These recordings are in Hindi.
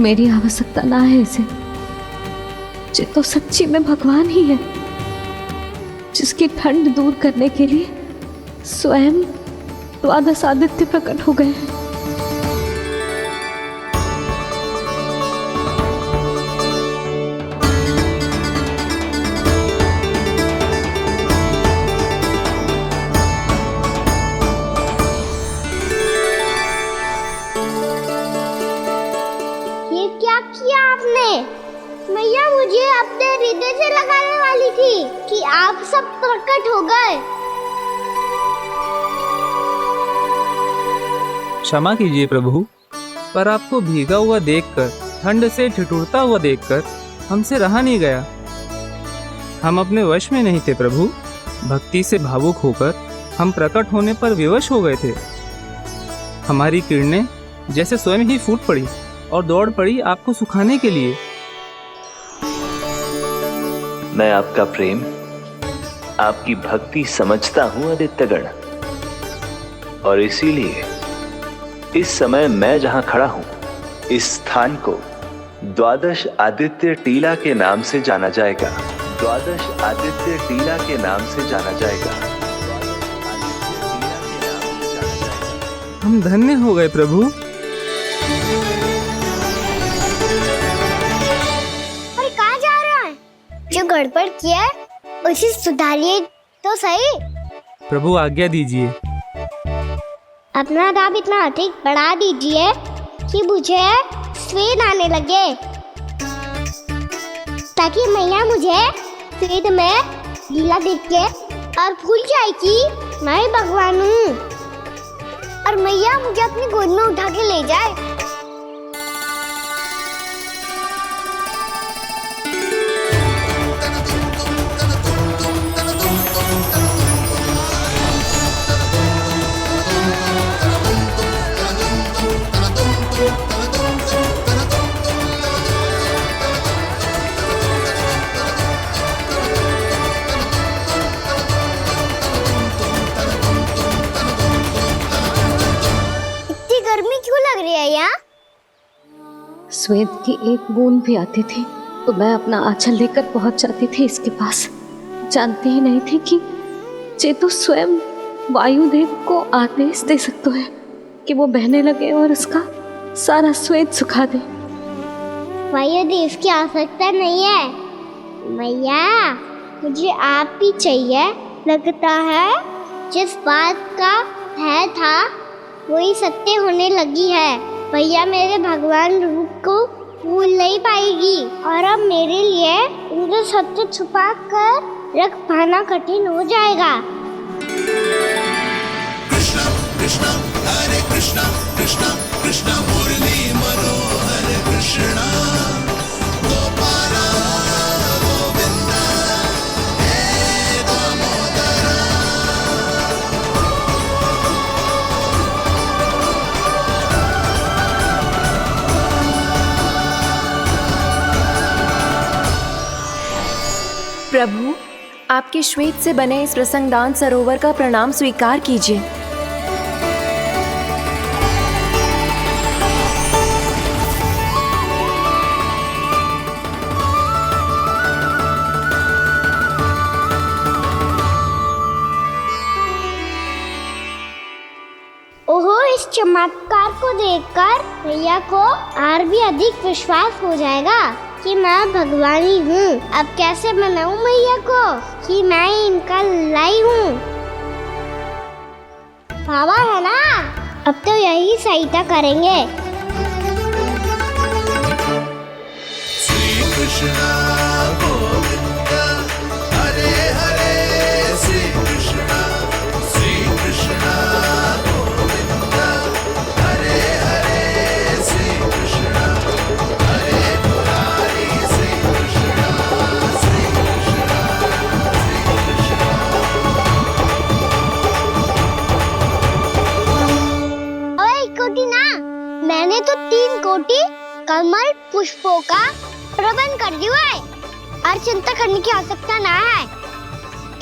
मेरी आवश्यकता ना है इसे। ये तो सच्ची में भगवान ही है, जिसकी ठंड दूर करने के लिए स्वयं द्वादश आदित्य प्रकट हो गए हैं। ये क्या किया आपने? मैया मुझे अपने हृदय से लगाने वाली थी कि आप सब प्रकट हो गए। क्षमा कीजिए प्रभु, पर आपको भीगा हुआ देखकर, ठंड से ठिठुरता हुआ देखकर हमसे रहा नहीं गया। हम अपने वश में नहीं थे प्रभु। भक्ति से भावुक होकर हम प्रकट होने पर विवश हो गए थे। हमारी किरणें जैसे स्वयं ही फूट पड़ी और दौड़ पड़ी आपको सुखाने के लिए। मैं आपका प्रेम, आपकी भक्ति समझता हूं आदित्यगण, और इसीलिए इस समय मैं जहां खड़ा हूं, इस स्थान को द्वादश आदित्य टीला के नाम से जाना जाएगा। द्वादश आदित्य टीला के नाम से जाना जाएगा। हम धन्य हो गए प्रभु। और कहाँ जा रहा है? जो गड़बड़ किया है उसे सुधारिए तो सही। प्रभु आज्ञा दीजिए। अपना दाब इतना अधिक बढ़ा दीजिए कि मुझे स्वेद आने लगे, ताकि मैया मुझे स्वेद में लीला देख के और भूल जाए कि मैं ही भगवान हूँ, और मैया मुझे अपनी गोद में उठा के ले जाए। गर्मी क्यों लग रही है यहाँ? स्वेद की एक बूंद भी आती थी तो मैं अपना आंचल लेकर पहुंच जाती थी इसके पास। जानती ही नहीं थी कि ये तो स्वयं वायुदेव को आदेश दे सकते हैं कि वो बहने लगे और उसका सारा स्वेद सुखा दे। वायुदेव की आवश्यकता नहीं है मैया, मुझे आप ही चाहिए। लगता है जिस बात का भय था वही सत्य होने लगी है। भैया मेरे भगवान रूप को भूल नहीं पाएगी, और अब मेरे लिए उनके सत्य छुपा कर रख पाना कठिन हो जाएगा। कृष्णा कृष्णा हरे कृष्णा कृष्णा कृष्णा मुरली मनोहर कृष्णा गोपाला गोविंदा हे दामोदरा। प्रभु, आपके श्वेत से बने इस प्रसंगदान सरोवर का प्रणाम स्वीकार कीजिए। ओहो, इस चमत्कार को देखकर भैया को और भी अधिक विश्वास हो जाएगा कि मैं भगवान ही हूँ। अब कैसे मनाऊं मैया को कि मैं इनका लाई हूँ? बाबा है ना, अब तो यही सहायता करेंगे। श्री कृष्णा गोविंदा हरे हरे श्री कृष्णा गोविंदा हरे हरे श्री कृष्णा हरे मुरारी श्री कृष्णा श्री कृष्णा श्री कृष्णा। ओए कोटि ना, मैंने तो 3 कोटि कमल पुष्पों का प्रबंध कर दिया है और चिंता करने की आवश्यकता ना है।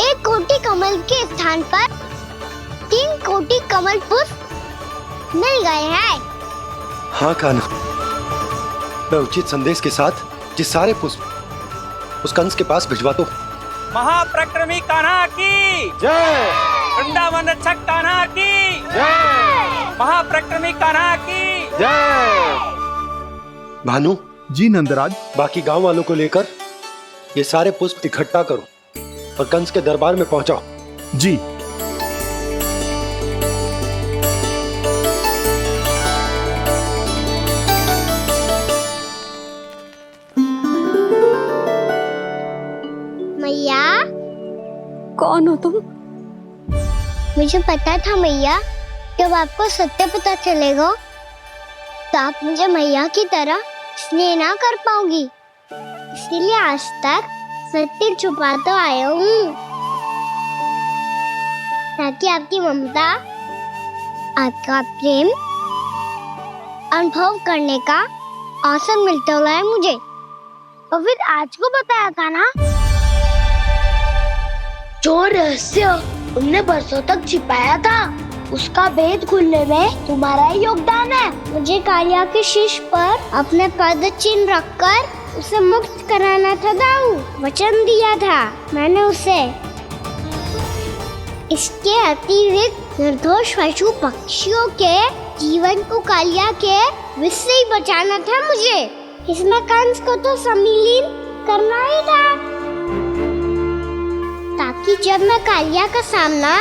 1 कोटि कमल के स्थान पर 3 कोटि कमल पुष्प मिल गए हैं। हाँ कान्हा, मैं उचित संदेश के साथ ये सारे पुष्प उस कंस के पास भिजवा दो। महाप्रक्रमी कान्हा की जय। वृंदावन रक्षक कान्हा की जय। महाप्रक्रमी कान्हा की जय। भानु जी नंदराज। बाकी गांव वालों को लेकर ये सारे पुष्प इकट्ठा करो और कंस के दरबार में पहुंचाओ। जी। मैया, कौन हो तुम? मुझे पता था मैया, जब आपको सत्य पता चलेगा तो आप मुझे मैया की तरह स्नेह ना कर पाओगी, इसीलिए आज तक सत्य छुपाता आया हूँ, ताकि आपकी ममता, आपका प्रेम अनुभव करने का अवसर मिलता है मुझे। और फिर आज को बताया था ना, जो रहस्य तुमने बरसों तक छिपाया था, उसका भेद खुलने में तुम्हारा ही योगदान है। मुझे कालिया के शीश पर अपने पद चिन्ह रखकर उसे मुक्त कराना था दाऊ, वचन दिया था मैंने उसे। इसके अतिरिक्त निर्दोष पशु पक्षियों के जीवन को कालिया के विष से ही बचाना था मुझे। इसमें कंस को तो सम्मिलित करना ही था, ताकि जब मैं कालिया का सामना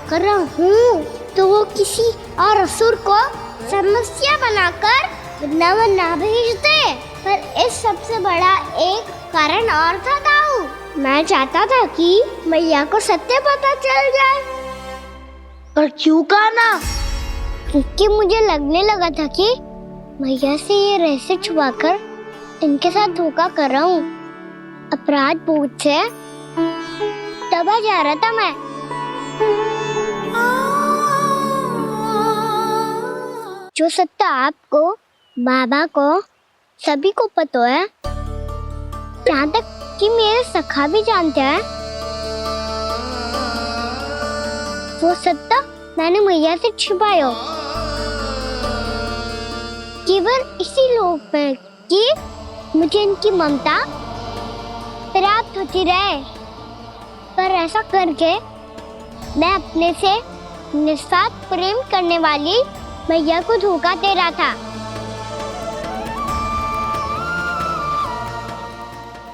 कर रहा हूँ तो वो किसी और असुर को समस्या बनाकर वृंदावन ना भेज दे। पर इस सबसे बड़ा एक कारण और था दाऊ, मैं चाहता था कि मैया को सत्य पता चल जाए। पर क्यों कहा ना? क्योंकि मुझे लगने लगा था कि मैया से ये रहस्य छुपाकर इनके साथ धोखा कर रहा हूँ। अपराध बोझ से दबा जा रहा था मैं। जो सत्य आपको, बाबा को, सभी को पता है, यहाँ तक कि मेरे सखा भी जानते हैं, वो सत्य मैंने मैया से छुपाया केवल इसी लोभ में कि मुझे इनकी ममता प्राप्त होती रहे। पर ऐसा करके मैं अपने से निस्वार्थ प्रेम करने वाली मैया को धोखा दे रहा था।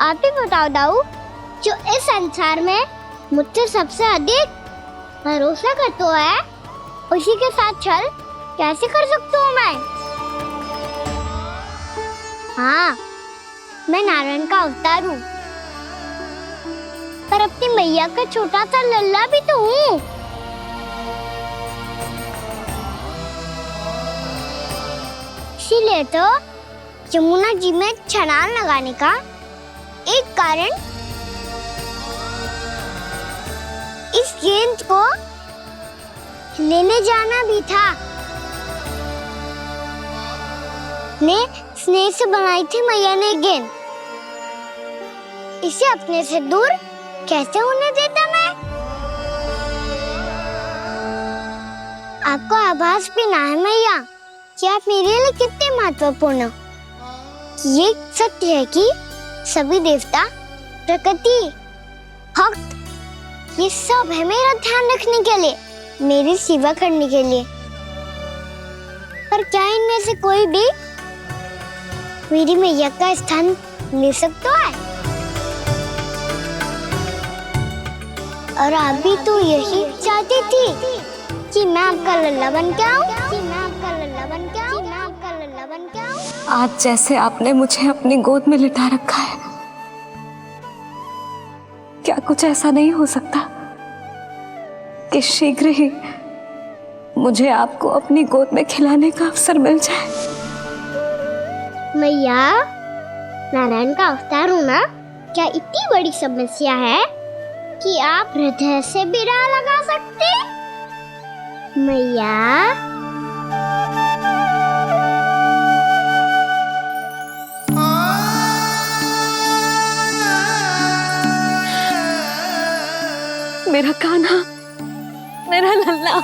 आप ही बताओ दाऊ, जो इस संसार में मुझसे सबसे अधिक भरोसा करता है, उसी के साथ छल कैसे कर सकता हूँ मैं? हाँ, मैं नारायण का अवतार हूँ, पर अपनी मैया का छोटा सा लल्ला भी तो हूँ। इसीलिए तो यमुना जी में छलांग लगाने का एक कारण इस गेंद को लेने जाना भी था। ने स्नेह से बनाई थी मैया ने गेंद, इसे अपने से दूर कैसे होने देता मैं? आपको आभास भी ना है मैया कि आप मेरे लिए कितने महत्वपूर्ण हो। ये सत्य है कि सभी देवता, प्रकृति, भक्त, ये सब है मेरा ध्यान रखने के लिए, मेरी सेवा करने के लिए। पर क्या इनमें से कोई भी मेरी मैया का स्थान ले सकता है? और आप भी तो यही चाहती थी कि मैं आपका लल्ला बन के आऊं, कि मैं आपका लल्ला बन के आऊं, कि मैं आपका लल्ला बन के आऊं। आज जैसे आपने मुझे अपनी गोद में लिटा रखा है, क्या कुछ ऐसा नहीं हो सकता कि शीघ्र ही मुझे आपको अपनी गोद में खिलाने का अवसर मिल जाए? मैया, नारायण का अवतार होना क्या इतनी बड़ी समस्या है कि आप हृदय से भी राह लगा सकते? मैया, मेरा कान्हा, मेरा लल्ला।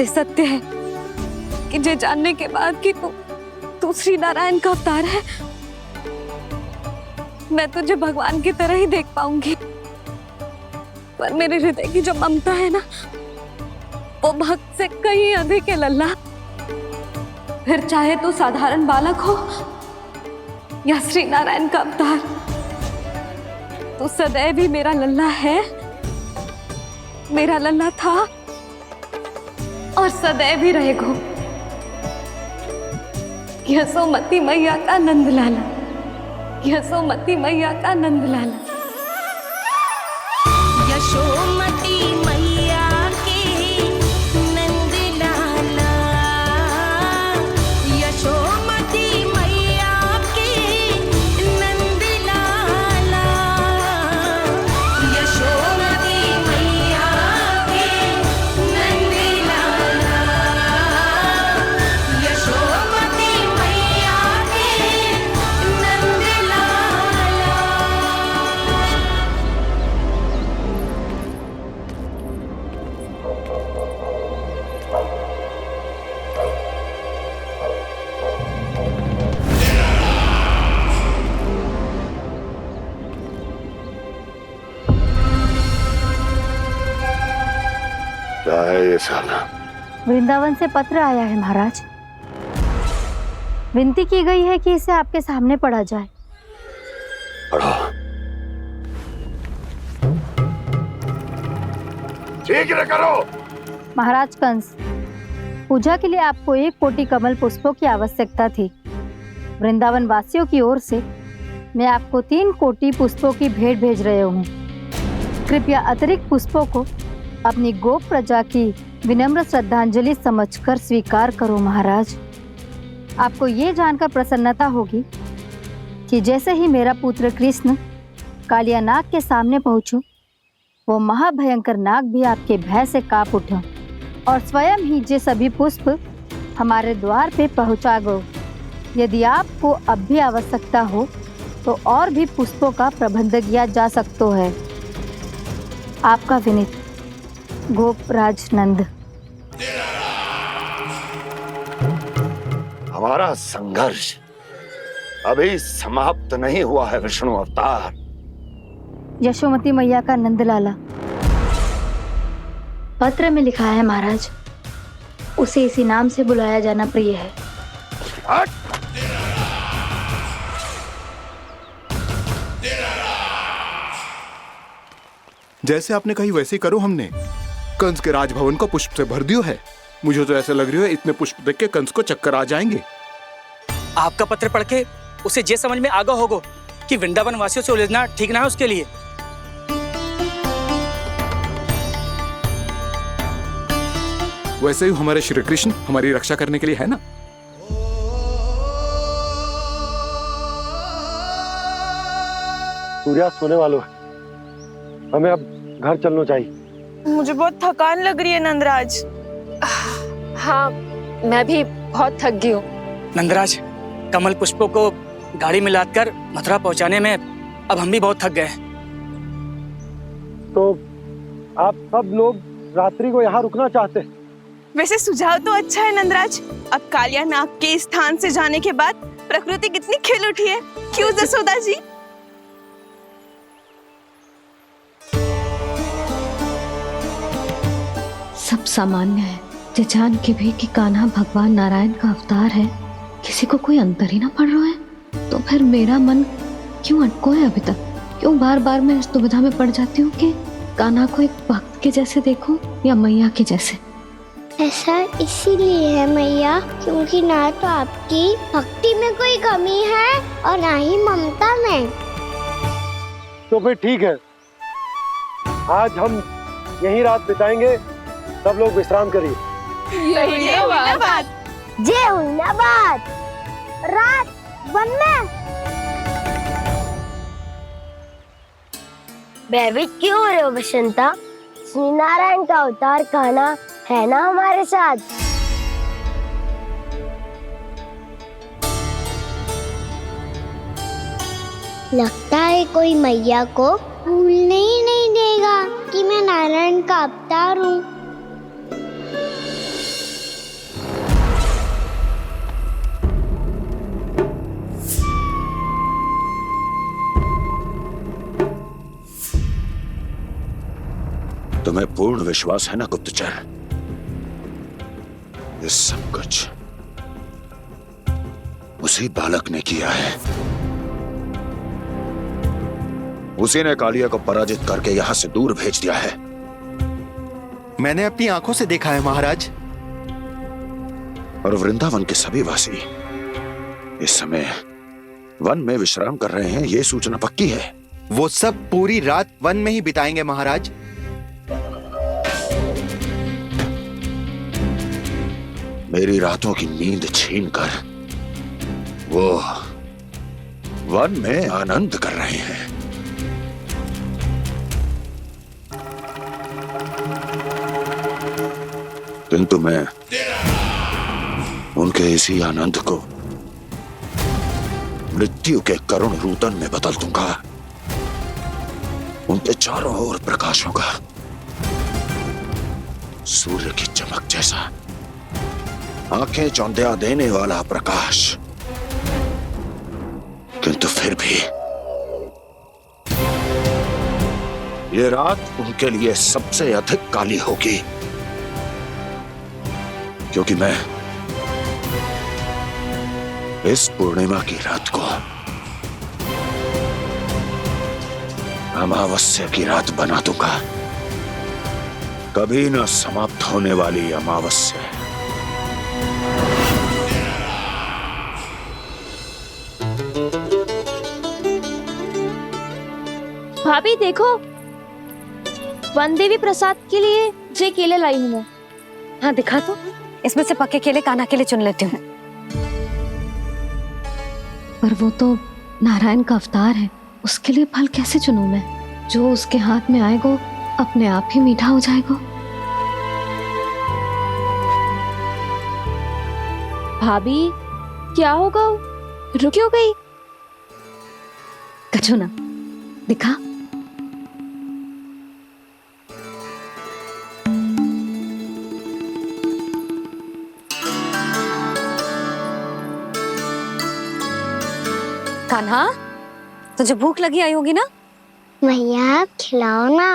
जे सत्य है कि जे जानने के बाद कि तू श्री नारायण का अवतार है, मैं तुझे भगवान की तरह ही देख पाऊंगी। पर मेरे हृदय की जो ममता है ना, वो भक्त से कहीं अधिक है लल्ला। फिर चाहे तू साधारण बालक हो या श्री नारायण का अवतार, तू सदैव ही मेरा लल्ला है, मेरा लल्ला था और सदैव ही रहेगा। यशोमती मैया का नंद लाला, यशोमती मैया का नंद लाला। यशोमती मैया के नंद लाला, यशोमती मैया के नंद लाला, यशोमती मैया के नंद लाला, यशोमती मैया के नंद लाला। क्या है ये साला? वृंदावन से पत्र आया है महाराज। विनती की गई है कि इसे आपके सामने पढ़ा जाए। पढ़ो। ठीक है करो। महाराज कंस, पूजा के लिए आपको 1 कोटि कमल पुष्पों की आवश्यकता थी। वृंदावन वासियों की ओर से मैं आपको 3 कोटि पुष्पों की भेंट भेज रहे हूँ। कृपया अतिरिक्त पुष्पों को अपनी गोप प्रजा की विनम्र श्रद्धांजलि समझकर स्वीकार करो महाराज। आपको ये जानकर प्रसन्नता होगी कि जैसे ही मेरा पुत्र कृष्ण कालिया नाग के सामने पहुंचो, वो महाभयंकर नाग भी आपके भय से कांप उठा और स्वयं ही ये सभी पुष्प हमारे द्वार पे पहुंचा गो। यदि आपको अब भी आवश्यकता हो तो और भी पुष्पों का प्रबंध किया जा सकता है। आपका विनीत गोपराज नंद। हमारा संघर्ष अभी समाप्त नहीं हुआ है विष्णु अवतार। यशोमती मैया का नंदलाला पत्र में लिखा है महाराज, उसे इसी नाम से बुलाया जाना प्रिय है। हट! जैसे आपने कही वैसे ही करो। हमने कंस के राजभवन को पुष्प से भर दियो है। मुझे तो ऐसा लग रही है इतने पुष्प देख के कंस को चक्कर आ जाएंगे। आपका पत्र पढ़ के उसे ये समझ में आगा होगा कि वृंदावन वासियों से उलझना ठीक ना है उसके लिए। वैसे ही हमारे श्री कृष्ण हमारी रक्षा करने के लिए है ना। सूर्यास्त होने वाला है, हमें अब घर चलना चाहिए। मुझे बहुत थकान लग रही है नंदराज। हाँ, मैं भी बहुत थक गई हूँ। नंदराज, कमल पुष्पों को गाड़ी में लादकर मथुरा पहुंचाने में अब हम भी बहुत थक गए। तो आप सब लोग रात्रि को यहाँ रुकना चाहते हैं? वैसे सुझाव तो अच्छा है नंदराज। अब कालिया नाग के स्थान से जाने के बाद प्रकृति कितनी खिल उठी है, क्यों जसोदा जी? सब सामान्य है, जे जान के भी कि कान्हा भगवान नारायण का अवतार है, किसी को कोई अंतर ही ना पड़ रहा है। तो फिर मेरा मन क्यों अटको है अभी तक? क्यों बार बार मैं इस दुविधा में पड़ जाती हूँ कि कान्हा को एक भक्त के जैसे देखूं या मैया के जैसे? ऐसा इसीलिए है मैया क्योंकि ना तो आपकी भक्ति में कोई कमी है और ना ही ममता में। तो फिर ठीक है, आज हम यहीं रात बिताएंगे। सब लोग विश्राम करिए। जय हुइनाबाद। रात वन में भयभीत क्यों हो रहे हो बसंता? श्री नारायण का अवतार कान्हा है ना हमारे साथ। लगता है कोई मैया को भूलने ही नहीं देगा कि मैं नारायण का अवतार हूँ। तुम्हें पूर्ण विश्वास है ना गुप्तचर? ये सब कुछ उसी बालक ने किया है। उसी ने कालिया को पराजित करके यहां से दूर भेज दिया है। मैंने अपनी आंखों से देखा है महाराज। और वृंदावन के सभी वासी इस समय वन में विश्राम कर रहे हैं, ये सूचना पक्की है। वो सब पूरी रात वन में ही बिताएंगे महाराज। मेरी रातों की नींद छीनकर वो वन में आनंद कर रहे हैं। किंतु मैं उनके इसी आनंद को मृत्यु के करुण रूदन में बदल दूंगा। उनके चारों ओर प्रकाश होगा, सूर्य की चमक जैसा, आंखें चौंधिया देने वाला प्रकाश। किंतु फिर भी ये रात उनके लिए सबसे अधिक काली होगी, क्योंकि मैं इस पूर्णिमा की रात को अमावस्या की रात बना दूंगा। कभी न समाप्त होने वाली अमावस्या। भाभी देखो, वन देवी प्रसाद के लिए जे केले लाई हूँ मैं। हाँ दिखा तो, इसमें से पके केले कान्हा के लिए चुन लेती हूँ। पर वो तो नारायण का अवतार है, उसके लिए फल कैसे चुनूं मैं? जो उसके हाथ में आएगा अपने आप ही मीठा हो जाएगा। भाभी क्या होगा? रुक क्यों गई? कछू ना दिखा। कान्हा, तुझे भूख लगी आई होगी ना? भैया खिलाओ ना।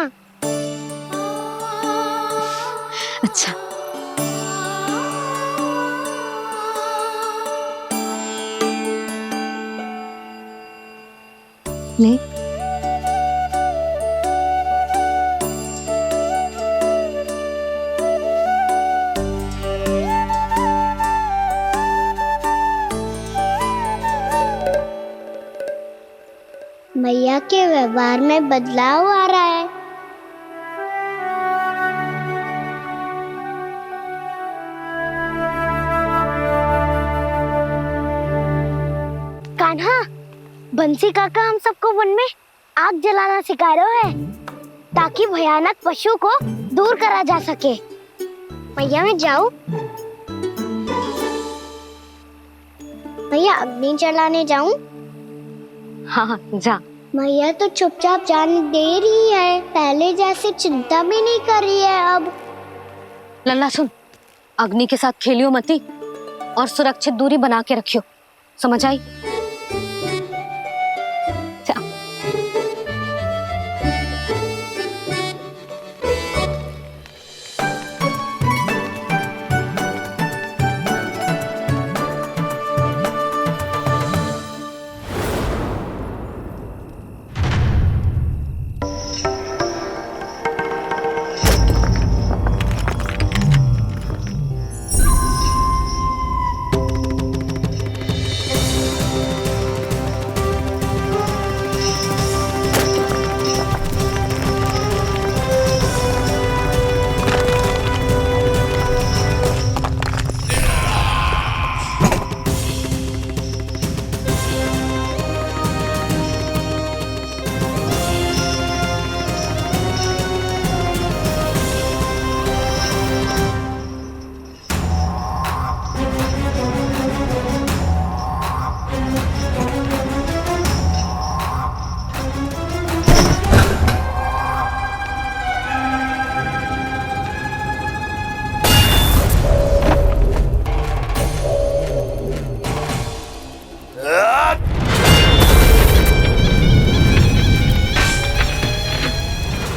अच्छा। ले। भैया के व्यवहार में बदलाव आ रहा है। कान्हा, बंसी काका हम सबको वन में आग जलाना सिखा रहे हैं, ताकि भयानक पशु को दूर करा जा सके। भैया मैं जाऊं? भैया अग्नि जलाने जाऊं? हाँ जा। भैया तो चुपचाप जाने दे रही है, पहले जैसे चिंता भी नहीं कर रही है अब। लल्ला सुन, अग्नि के साथ खेलियो मती और सुरक्षित दूरी बना के रखियो, समझ आई? जा।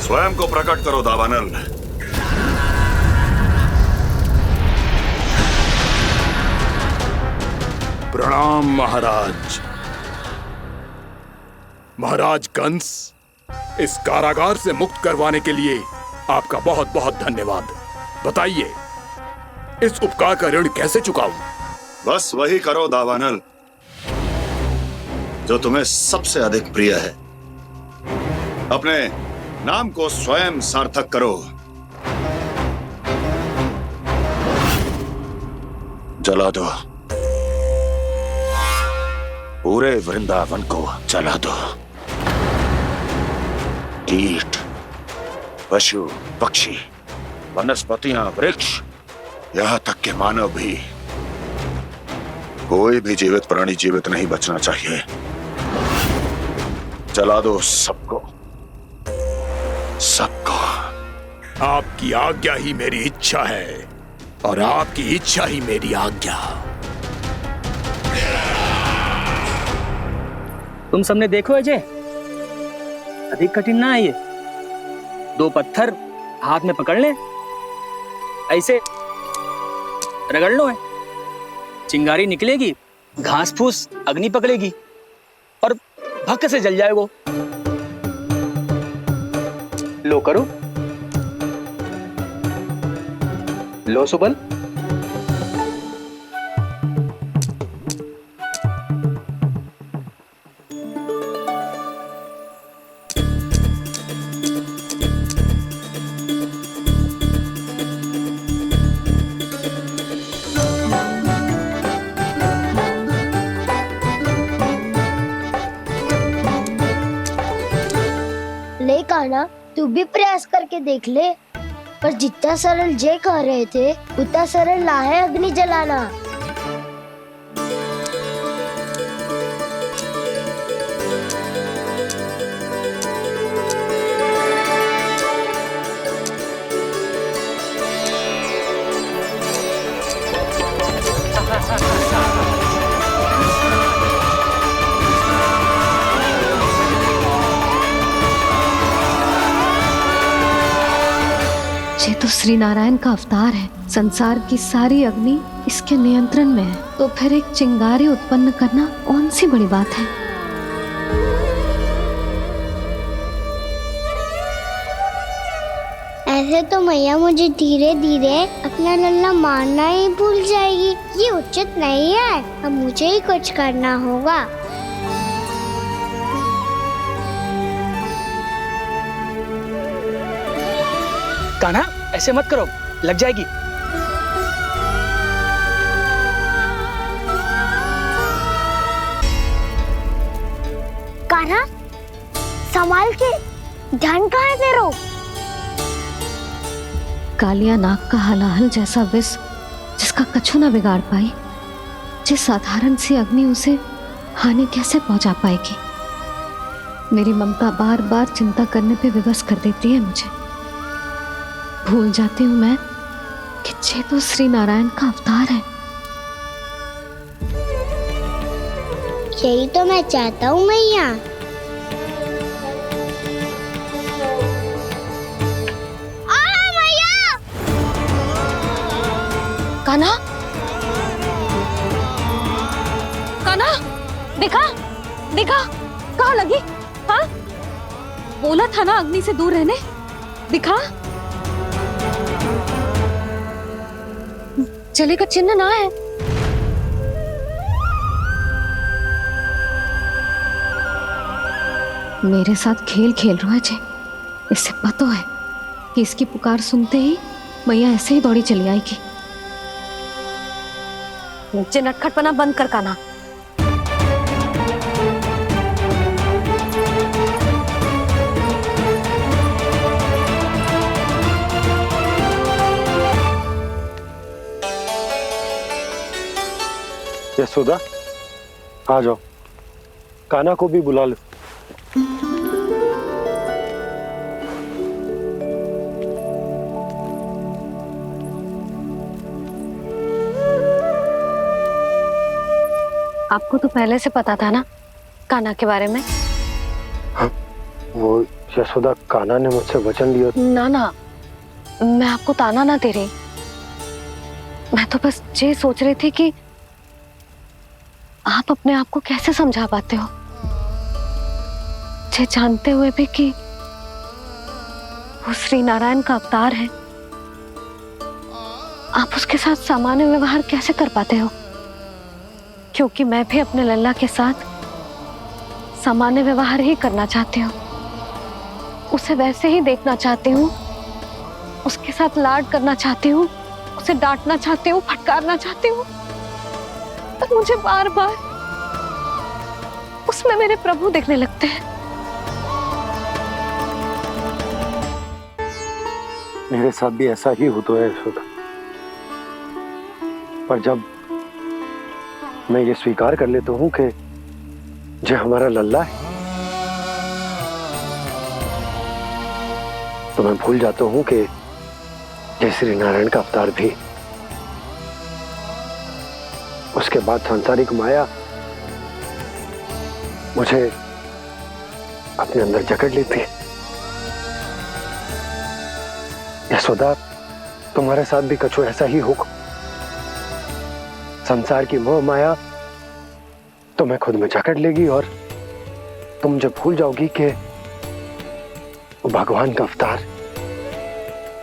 स्वयं को प्रकट करो दावानल। प्रणाम महाराज। महाराज कंस, इस कारागार से मुक्त करवाने के लिए आपका बहुत बहुत धन्यवाद। बताइए, इस उपकार का ऋण कैसे चुकाऊं? बस वही करो दावानल जो तुम्हें सबसे अधिक प्रिय है। अपने नाम को स्वयं सार्थक करो। जला दो, पूरे वृंदावन को जला दो। कीट, पशु, पक्षी, वनस्पतियां, वृक्ष, यहां तक के मानव भी, कोई भी जीवित प्राणी जीवित नहीं बचना चाहिए। जला दो सबको, सबको। आपकी आज्ञा ही मेरी इच्छा है और आपकी इच्छा ही मेरी आज्ञा। तुम सबने देखो अजय, अधिक कठिन ना है ये। 2 पत्थर हाथ में पकड़ ले, ऐसे रगड़ लो है, चिंगारी निकलेगी, घास फूस अग्नि पकड़ेगी और भक्क से जल जाए वो। लो करो, लो सुबल। ले कान्हा, तू भी प्रयास करके देख ले। पर जितना सरल जे कह रहे थे उतना सरल ना है अग्नि जलाना। ये तो श्री नारायण का अवतार है। संसार की सारी अग्नि इसके नियंत्रण में है, तो फिर एक चिंगारी उत्पन्न करना कौन सी बड़ी बात है। ऐसे तो मैया मुझे धीरे धीरे अपना लल्ला मारना ही भूल जाएगी। ये उचित नहीं है, अब मुझे ही कुछ करना होगा। कान्हा, ऐसे मत करो, लग जाएगी। कान्हा, संभाल के, ध्यान कहाँ है तेरो? कालिया नाग का हलाहल जैसा विष जिसका कछु ना बिगाड़ पाई, जिस साधारण सी अग्नि उसे हानि कैसे पहुंचा पाएगी। मेरी ममता बार बार चिंता करने पे विवश कर देती है मुझे। भूल जाती हूँ मैं कि ये तो श्री नारायण का अवतार है। यही तो मैं चाहता हूँ मैया। मैया! कान्हा, कान्हा, देखा देखा, कहाँ लगी? हाँ, बोला था ना अग्नि से दूर रहने। दिखा, जले का चिन्ह ना है। मेरे साथ खेल खेल रहा है जे। इससे पता है कि इसकी पुकार सुनते ही मैया ऐसे ही दौड़ी चली आएगी। नीचे नटखटपना बंद कर कान्हा। यशोदा, आ जाओ, कान्हा को भी बुला लो। आपको तो पहले से पता था ना कान्हा के बारे में? हाँ, वो यशोदा, कान्हा ने मुझसे वचन लिया। ना ना, मैं आपको ताना ना दे रही। मैं तो बस ये सोच रही थी कि आप अपने आप को कैसे समझा पाते हो, ये जानते हुए भी कि वो श्री नारायण का अवतार है। आप उसके साथ सामान्य व्यवहार कैसे कर पाते हो? क्योंकि मैं भी अपने लल्ला के साथ सामान्य व्यवहार ही करना चाहती हूँ, उसे वैसे ही देखना चाहती हूँ, उसके साथ लाड करना चाहती हूँ, उसे डांटना चाहती हूँ, फटकारना चाहती हूँ, पर मुझे बार बार उसमें मेरे प्रभु दिखने लगते हैं। मेरे साथ भी ऐसा ही होता है यशोदा, पर जब मैं ये स्वीकार कर लेता हूँ कि जो हमारा लल्ला है, तो मैं भूल जाता हूँ कि जय श्री नारायण का अवतार भी। उसके बाद सांसारिक माया मुझे अपने अंदर जकड़ लेती है। यशोदा, तुम्हारे साथ भी कछु ऐसा ही होगा। संसार की मोह माया तुम्हें खुद में जकड़ लेगी और तुम जब भूल जाओगी कि वो भगवान का अवतार।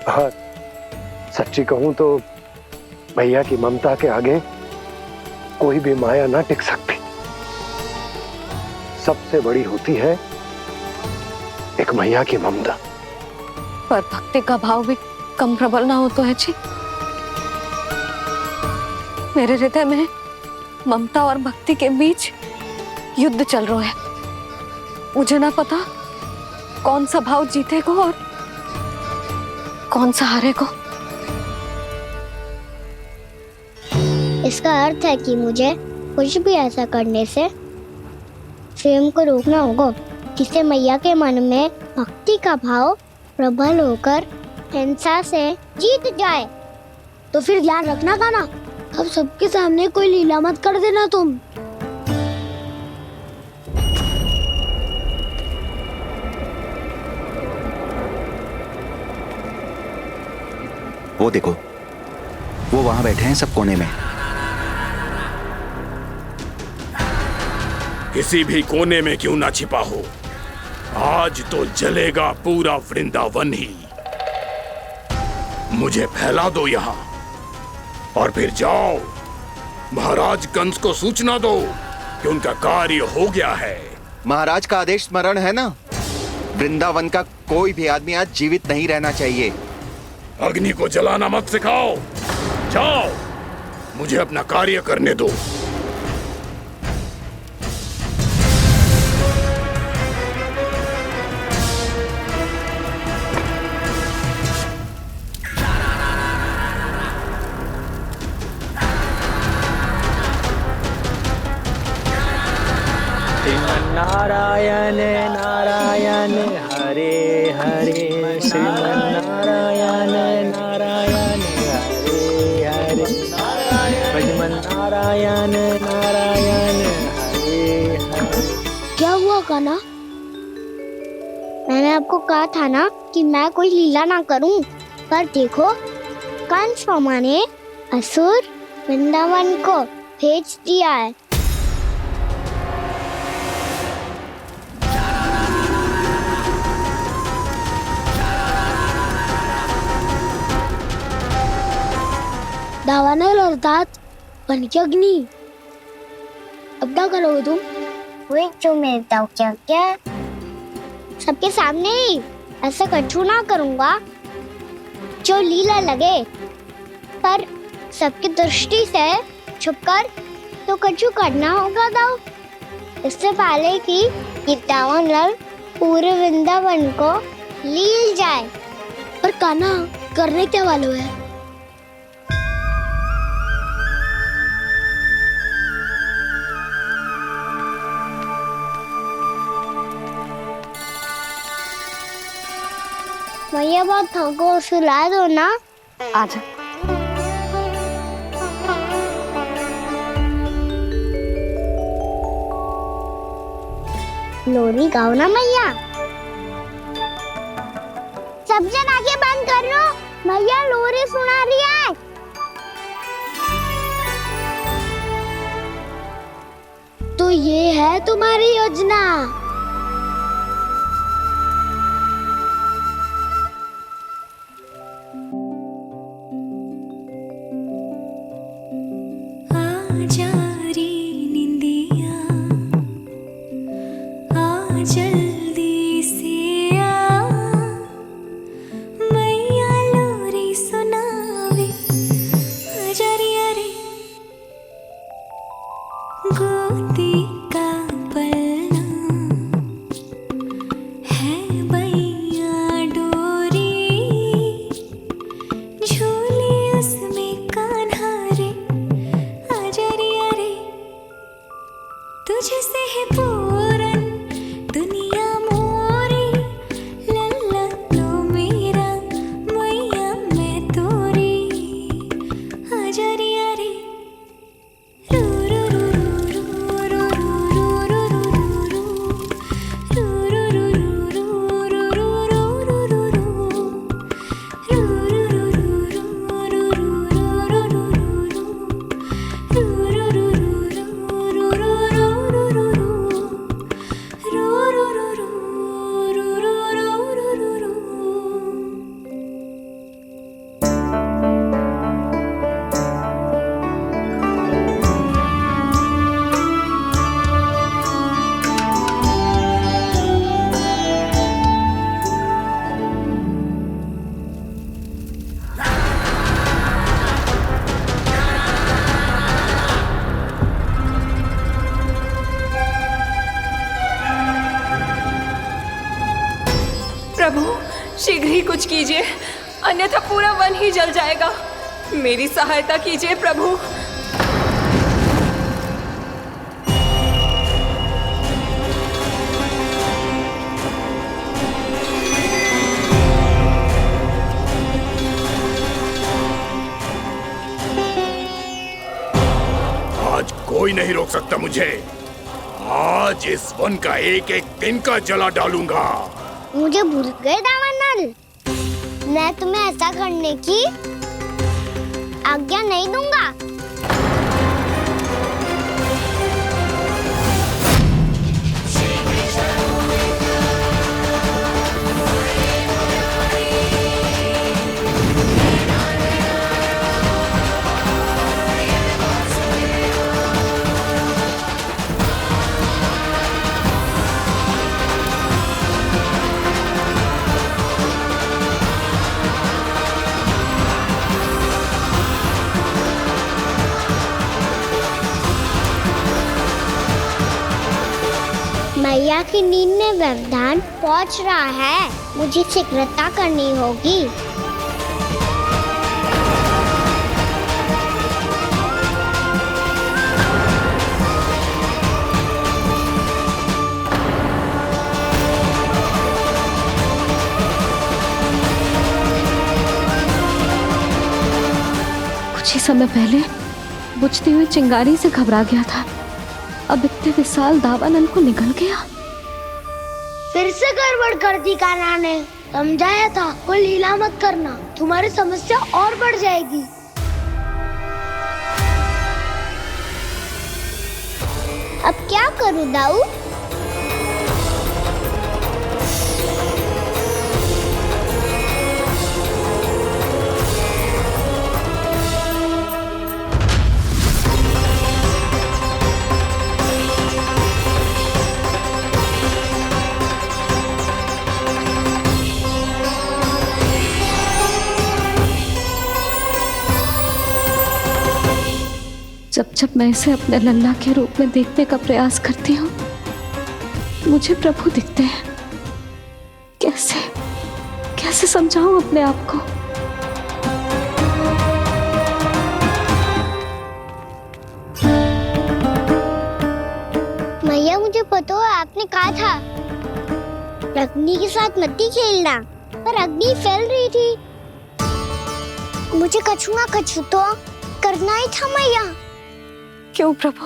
और सच्ची कहूं तो भैया की ममता के आगे कोई भी माया ना टिक सकती। सबसे बड़ी होती है एक मैया की ममता। पर भक्ति का भाव भी कम प्रबल ना हो तो है जी। मेरे हृदय में ममता और भक्ति के बीच युद्ध चल रहा है। मुझे ना पता कौन सा भाव जीतेगा और कौन सा हारेगा। इसका अर्थ है कि मुझे कुछ भी ऐसा करने से स्वयं को रोकना होगा जिससे मैया के मन में भक्ति का भाव प्रबल होकर हिंसा से जीत जाए। तो फिर ध्यान रखना कान्हा, अब सबके सामने कोई लीला मत कर देना तुम। वो देखो, वो वहां बैठे हैं सब कोने में। किसी भी कोने में क्यों ना छिपा हो, आज तो जलेगा पूरा वृंदावन ही। मुझे फैला दो यहाँ और फिर जाओ महाराज कंस को सूचना दो कि उनका कार्य हो गया है। महाराज का आदेश स्मरण है ना, वृंदावन का कोई भी आदमी आज जीवित नहीं रहना चाहिए। अग्नि को जलाना मत सिखाओ, जाओ मुझे अपना कार्य करने दो। नारायण नारायण हरे हरे, श्रीमन्नारायण नारायण हरे हरे, श्रीमन्नारायण नारायण हरे हरे। क्या हुआ कान्हा? मैंने आपको कहा था ना कि मैं कोई लीला ना करूं, पर देखो कंस मामा ने असुर वृंदावन को भेज दिया है। दावानल और दांत बन के अग्नि। अब क्या करोगे तुम? वही जो मैं बताऊं क्या क्या? सबके सामने ही ऐसा कछु ना करूंगा जो लीला लगे, पर सबकी दृष्टि से छुपकर तो कछु करना होगा दाव। इससे पहले कि ये दावानल पूरे वृंदावन को लील जाए। पर कान्हा करने क्या वालों है? भैया बहुत थको, सुला दो ना। आजा। लोरी गाओ ना मैया। सब जन आंखें बंद कर लो, मैया लोरी सुना रही है। तो ये है तुम्हारी योजना। आजा रे निंदिया, आ जल्दी से आ, मैया लोरी सुनावे, आजा रे गोदी का पलना है बैया डोरी, झूले उसमें कान्हा रे, आजा रे तुझसे है पूरन दुनिया मोरी, लल्ला लो मेरा मैया मैं तोरी, आजा रे रू रू रू रू रू रू प्रभु शीघ्र ही कुछ कीजिए, अन्यथा पूरा वन ही जल जाएगा। मेरी सहायता कीजिए प्रभु। आज कोई नहीं रोक सकता मुझे। आज इस वन का एक एक दिन का जला डालूंगा। मुझे भूल गए दामनल, मैं तुम्हें ऐसा करने की आज्ञा नहीं दूंगा। मैया की नींद में व्यवधान पहुंच रहा है, मुझे शीघ्रता करनी होगी। कुछ ही समय पहले बुझती हुई चिंगारी से घबरा गया था, अब इतने विशाल दावानल को निगल गया। फिर से गड़बड़ कर दी कान्हा ने, समझाया था कोई लीला मत करना, तुम्हारी समस्या और बढ़ जाएगी। अब क्या करूं दाऊ? जब जब मैं इसे अपने लल्ला के रूप में देखने का प्रयास करती हूँ, मुझे प्रभु दिखते हैं। कैसे कैसे समझाऊं अपने आप को? मैया मुझे पता है आपने कहा था अग्नि के साथ मत ही खेलना, पर अग्नि फैल रही थी। मुझे कछु ना कछु तो करना ही था मैया। क्यों प्रभु,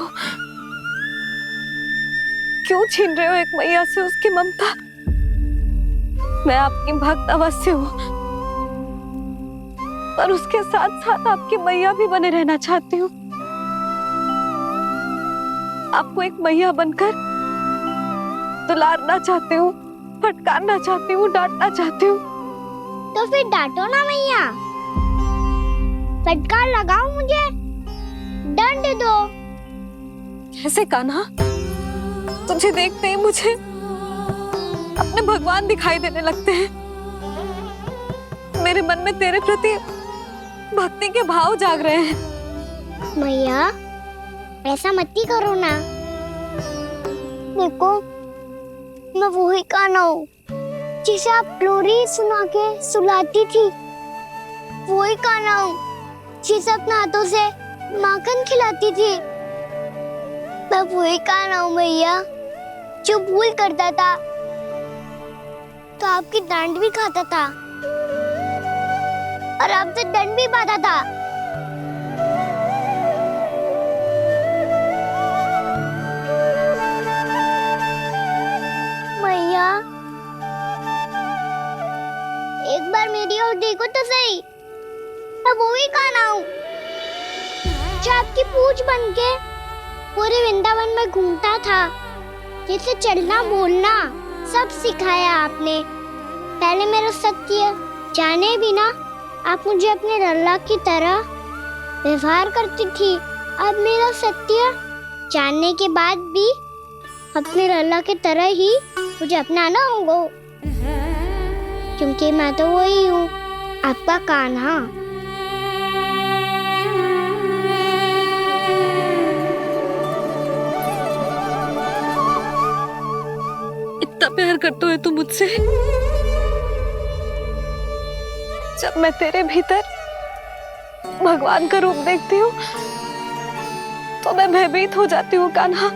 क्यों छीन रहे हो एक मैया से उसकी ममता? मैं आपकी भक्त अवश्य हूँ, पर उसके साथ साथ आपकी मैया भी बने रहना चाहती हूँ। आपको एक मैया बनकर दुलारना चाहती हूँ, फटकारना चाहती हूँ, डांटना चाहती हूँ। तो फिर डांटो ना मैया, फटकार लगाओ, मुझे दंड दो। कैसे कान्हा? तुझे देखते ही मुझे अपने भगवान दिखाई देने लगते हैं। मेरे मन में तेरे प्रति भक्ति के भाव जाग रहे हैं। मैया ऐसा मत ही करो ना। देखो मैं वही कान्हा हूँ जिसे आप लोरी सुना के सुलाती थी। वही कान्हा हूँ जिसे अपने हाथों से माखन खिलाती थी। मैं वही कान्हा हूँ मैया जो भूल करता था तो आपकी डांट भी खाता था और आपसे दंड भी पाता था। मैया एक बार मेरी ओर देखो तो सही। मैं वो ही कान्हा हूँ जो आपकी पूछ बन के पूरे वृंदावन में घूमता था। जैसे चलना बोलना सब सिखाया आपने। पहले मेरा सत्य जाने बिना आप मुझे अपने लल्ला की तरह व्यवहार करती थी। अब मेरा सत्य जानने के बाद भी अपने लल्ला की तरह ही मुझे अपनाना होगा, क्योंकि मैं तो वही हूँ, आपका कान्हा। इतना प्यार करते हो तुम मुझसे? जब मैं तेरे भीतर भगवान का रूप देखती हूँ तो मैं भयभीत हो जाती हूँ कान्हा।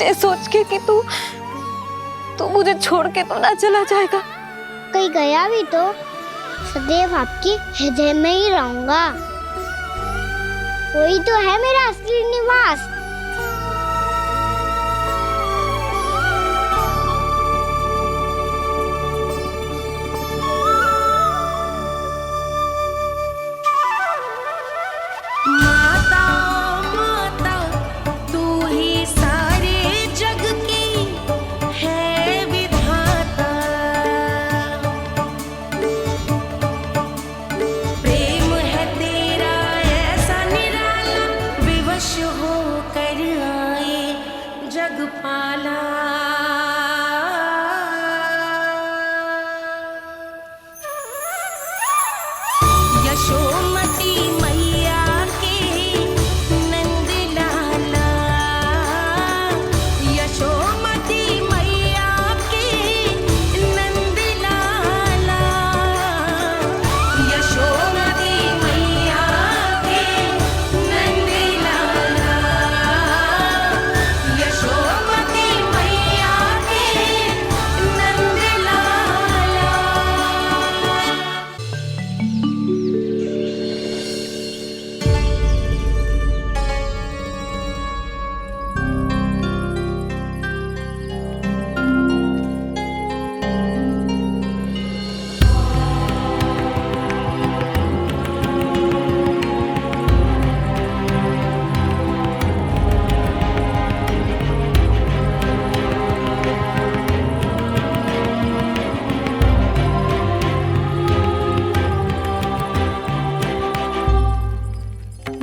ये सोच के कि तू मुझे छोड़ के तो ना चला जाएगा। कहीं गया भी तो सदैव आपके हृदय में ही रहूंगा। वही तो है मेरा असली निवास।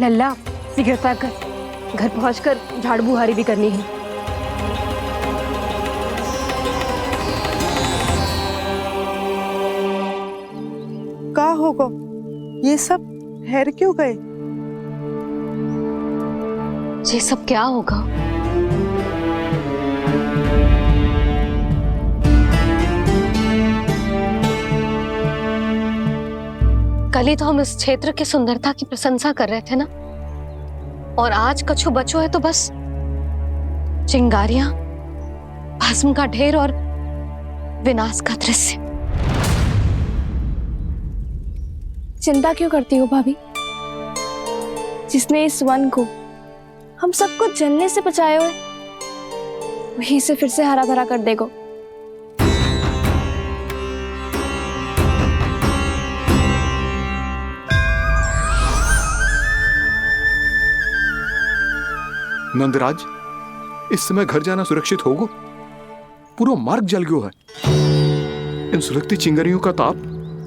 लल्ला शीघ्रता कर, घर पहुंचकर झाड़ बुहारी भी करनी है। का होगा? ये सब ठहर क्यों गए? ये सब क्या होगा? कल ही तो हम इस क्षेत्र की सुंदरता की प्रशंसा कर रहे थे ना, और आज कछु बचो है तो बस चिंगारियां, भस्म का ढेर और विनाश का दृश्य। चिंता क्यों करती हो भाभी? जिसने इस वन को हम सबको जलने से बचाए हुए, वहीं से फिर से हरा भरा कर देगो। नंदराज, इस समय घर जाना सुरक्षित होगा? पूरा मार्ग जल गयो है। इन सुलगती चिंगारियों का ताप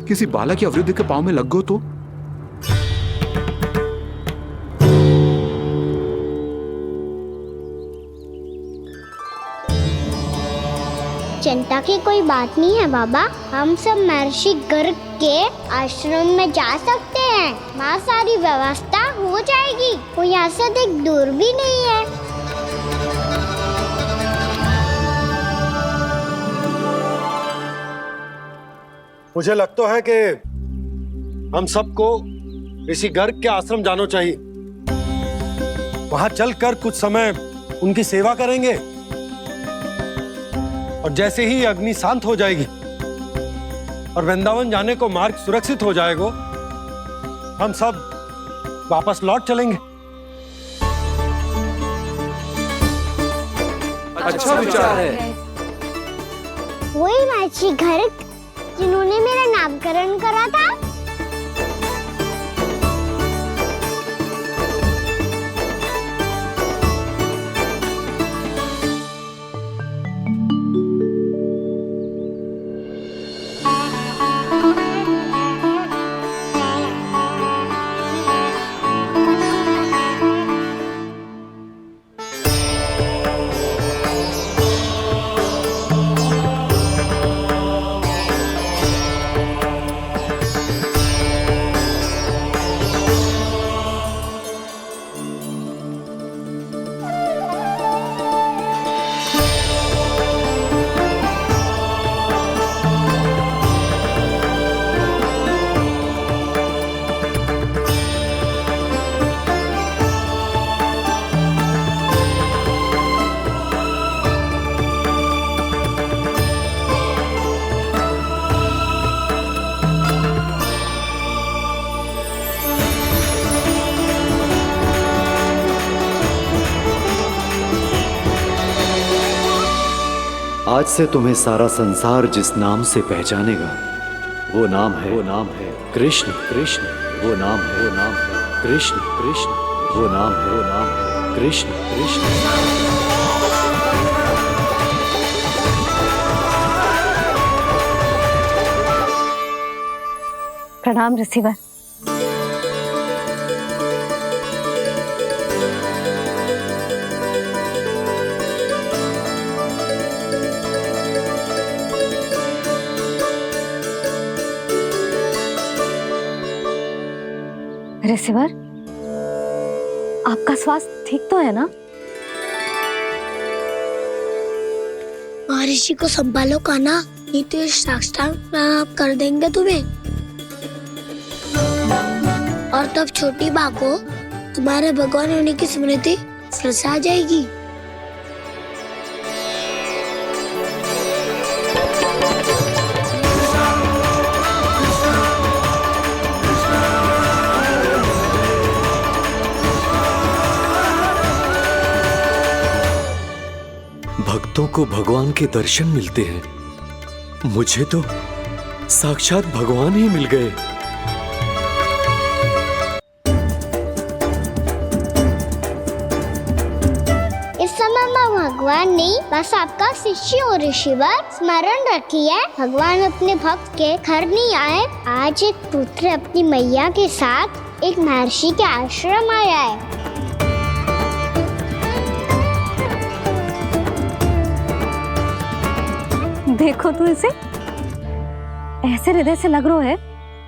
किसी बालक या वृद्ध के पांव में लग गयो तो? चिंता की कोई बात नहीं है बाबा, हम सब महर्षि गर्ग के आश्रम में जा सकते हैं। वहाँ सारी व्यवस्था हो जाएगी, वो यहाँ से देख दूर भी नहीं है। मुझे लगता है कि हम सबको ऋषि गर्ग के आश्रम जाना चाहिए। वहां चलकर कुछ समय उनकी सेवा करेंगे और जैसे ही अग्नि शांत हो जाएगी और वृंदावन जाने को मार्ग सुरक्षित हो जाएगा, हम सब वापस लौट चलेंगे। अच्छा विचार है। वही महर्षि गर्ग जिन्होंने मेरा नामकरण करा था। आज से तुम्हें सारा संसार जिस नाम से पहचानेगा वो नाम है कृष्ण। कृष्ण वो नाम है कृष्ण। कृष्ण वो नाम है कृष्ण। कृष्ण। प्रणाम ऋषिवर। ऋषिवर, आपका स्वास्थ्य ठीक तो है ना? महर्षि को संभालो कान्हा, नहीं तो ये साष्टांग प्रणाम कर देंगे तुम्हें। और तब छोटी बा को तुम्हारे भगवान होने की स्मृति फिर से आ जाएगी। भक्तों को भगवान के दर्शन मिलते हैं, मुझे तो साक्षात भगवान ही मिल गए। इस समय मैं भगवान नहीं, बस आपका शिष्य हूँ ऋषिवर। स्मरण रखिए, भगवान अपने भक्त के घर नहीं आए। आज एक पुत्र अपनी मैया के साथ एक महर्षि के आश्रम आया है। देखो तो इसे, ऐसे हृदय से लग रहा है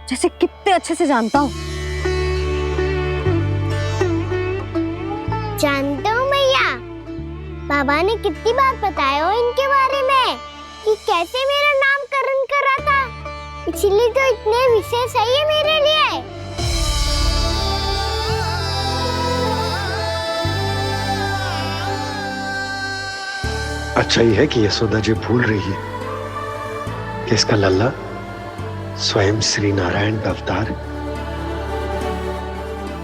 जैसे कितने अच्छे से जानता हूँ। जानते हो मैया, बाबा ने कितनी बार बताया हो इनके बारे में कि कैसे मेरा नामकरण करा था, इसीलिए तो इतने विशेष है ये मेरे लिए। अच्छा ही है कि यशोदा जी भूल रही है कि इसका लल्ला स्वयं श्री नारायण का अवतार है।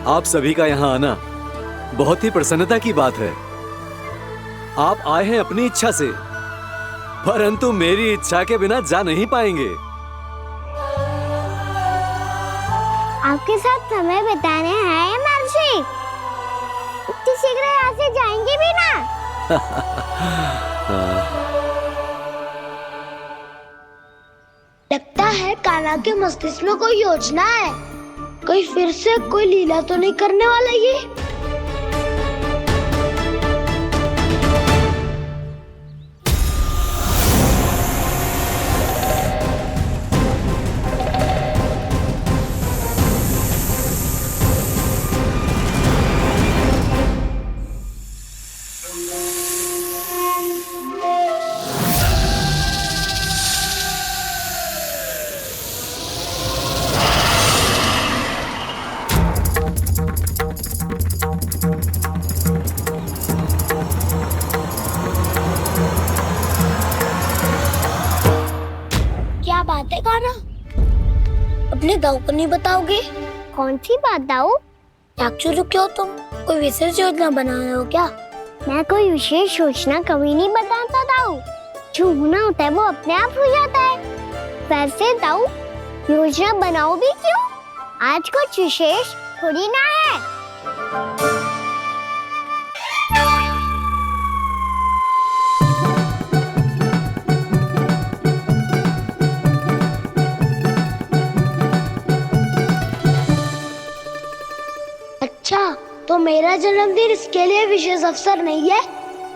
आप सभी का यहाँ आना बहुत ही प्रसन्नता की बात है। आप आए हैं अपनी इच्छा से, परंतु मेरी इच्छा के बिना जा नहीं पाएंगे। आपके साथ समय बिताने आए महर्षि, इतनी सी शीघ्र यहाँ से जाएंगे भी ना। लगता है कान्हा के मस्तिष्क में कोई योजना है। कोई फिर से कोई लीला तो नहीं करने वाला ये। क्या बात है कान्हा? अपने दाऊ को नहीं बताओगे? कौन सी बात दाऊ? याक्षु रुके हो तुम? कोई विशेष योजना बना रहे हो क्या? मैं कोई विशेष योजना कभी नहीं बताता दाऊ। जो होना होता है वो अपने आप हो जाता है। वैसे दाऊ योजना बनाओ भी क्यों? आज कुछ विशेष थोड़ी ना है। अच्छा, तो मेरा जन्मदिन इसके लिए विशेष अवसर नहीं है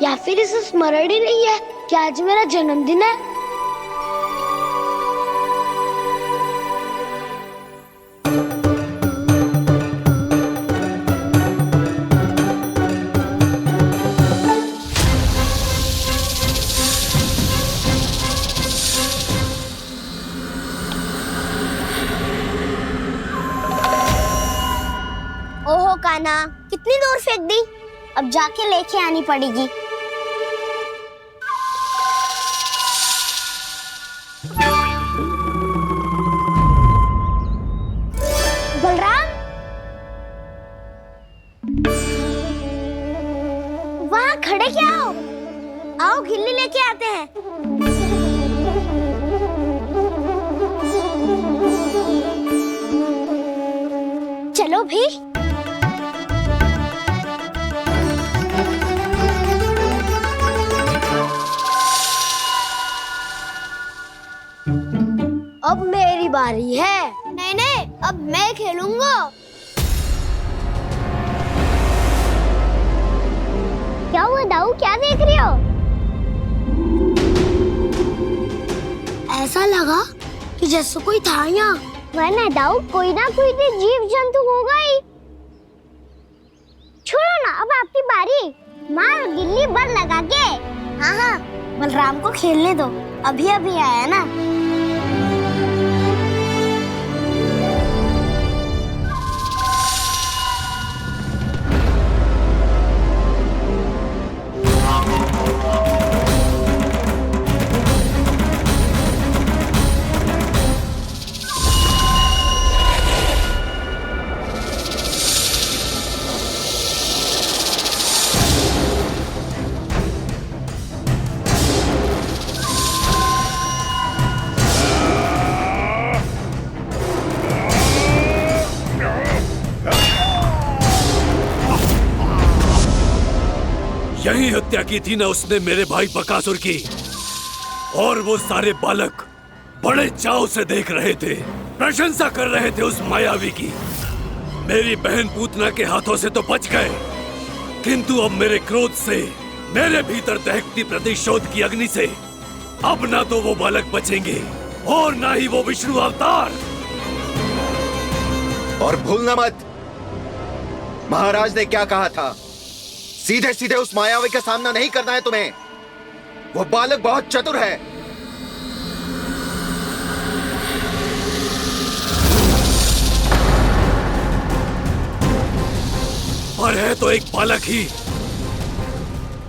या फिर इसे स्मरण ही नहीं है कि आज मेरा जन्मदिन है? ओहो कान्हा, कितनी दूर फेंक दी? अब जाके लेके आनी पड़ेगी। बलराम, वहाँ खड़े क्या हो? आओ खिल्ली लेके आते हैं। चलो भी। अब मेरी बारी है। नहीं नहीं, अब मैं खेलूंगा। क्या हुआ दाऊ, क्या देख रही हो? ऐसा लगा कि जैसे कोई था यहाँ। वरना दाऊ कोई ना कोई तो जीव जंतु होगा ही। छोड़ो ना, अब आपकी बारी। मार गिल्ली बल लगा के। हाँ हाँ, बलराम को खेलने दो, अभी अभी आया ना। यही हत्या की थी ना उसने मेरे भाई बकासुर की। और वो सारे बालक बड़े चाव से देख रहे थे, प्रशंसा कर रहे थे उस मायावी की। मेरी बहन पूतना के हाथों से तो बच गए, किंतु अब मेरे क्रोध से, मेरे भीतर दहकती प्रतिशोध की अग्नि से अब ना तो वो बालक बचेंगे और ना ही वो विष्णु अवतार। और भूलना मत, महाराज ने क्या कहा था? सीधे सीधे उस मायावी का सामना नहीं करना है तुम्हें। वो बालक बहुत चतुर है। और है तो एक बालक ही,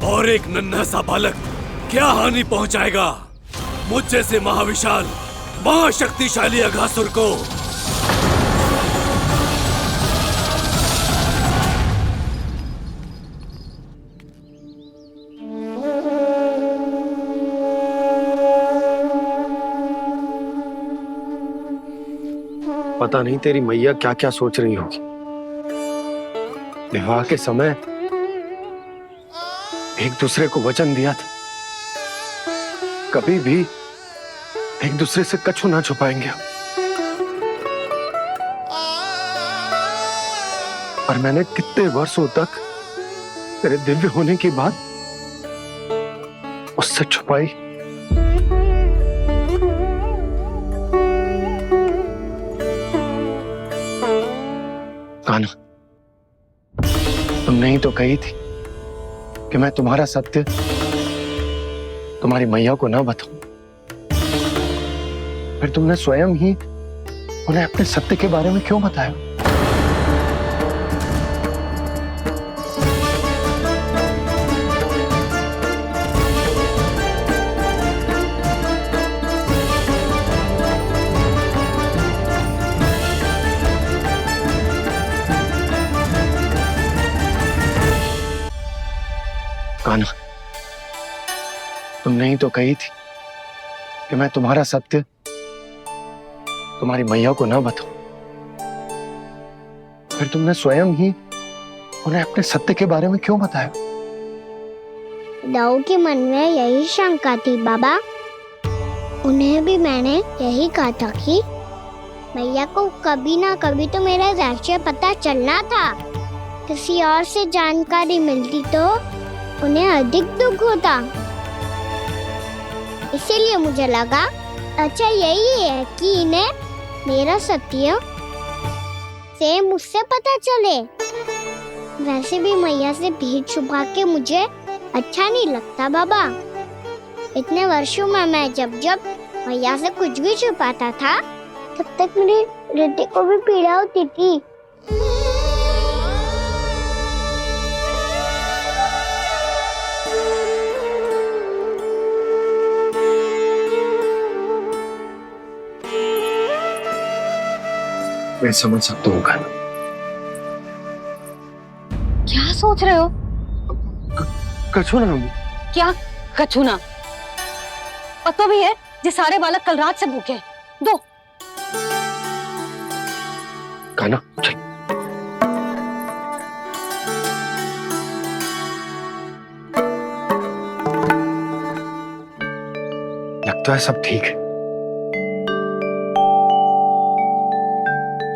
और एक नन्हा सा बालक क्या हानि पहुंचाएगा मुझ जैसे महाविशाल महाशक्तिशाली अघासुर को। पता नहीं तेरी मैया क्या क्या सोच रही होगी। विवाह के समय एक दूसरे को वचन दिया था, कभी भी एक दूसरे से कछु ना छुपाएंगे। और मैंने कितने वर्षों तक तेरे दिव्य होने की बात उससे छुपाई। कान्हा, तुमने ही तो कही थी कि मैं तुम्हारा सत्य तुम्हारी मैया को ना बताऊं। फिर तुमने स्वयं ही उन्हें अपने सत्य के बारे में क्यों बताया? कान्हा, तुमने ही तो कही थी कि मैं तुम्हारा सत्य तुम्हारी मैया को ना बताऊं। फिर तुमने स्वयं ही उन्हें अपने सत्य के बारे में क्यों बताया? दाऊ के मन में यही शंका थी बाबा। उन्हें भी मैंने यही कहा था कि मैया को कभी ना कभी तो मेरा रहस्य पता चलना था। किसी और से जानकारी मिलती तो उन्हें अधिक दुख होता। इसीलिए मुझे लगा अच्छा यही है कि इन्हें मेरा सत्य से मुझसे पता चले। वैसे भी मैया से भेद छुपा के मुझे अच्छा नहीं लगता बाबा। इतने वर्षों में मैं जब जब मैया से कुछ भी छुपाता था तब तक मेरे हृदय को भी पीड़ा होती थी। मैं समझ सकता हूँ कान्हा। क्या सोच रहे हो? कछु ना। क्या कछु ना? पता भी है ये सारे बालक कल रात से भूखे हैं। दो। कान्हा चल। लगता है सब ठीक है।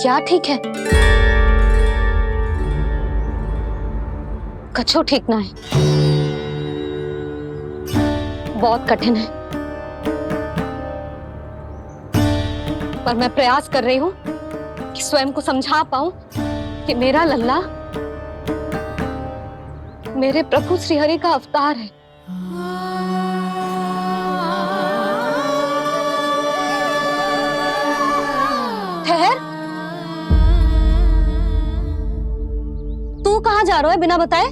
क्या ठीक है? कछु ठीक ना है। बहुत कठिन है, पर मैं प्रयास कर रही हूं कि स्वयं को समझा पाऊं कि मेरा लल्ला मेरे प्रभु श्रीहरि का अवतार है। ठहर, तू कहां जा रहा है बिना बताए?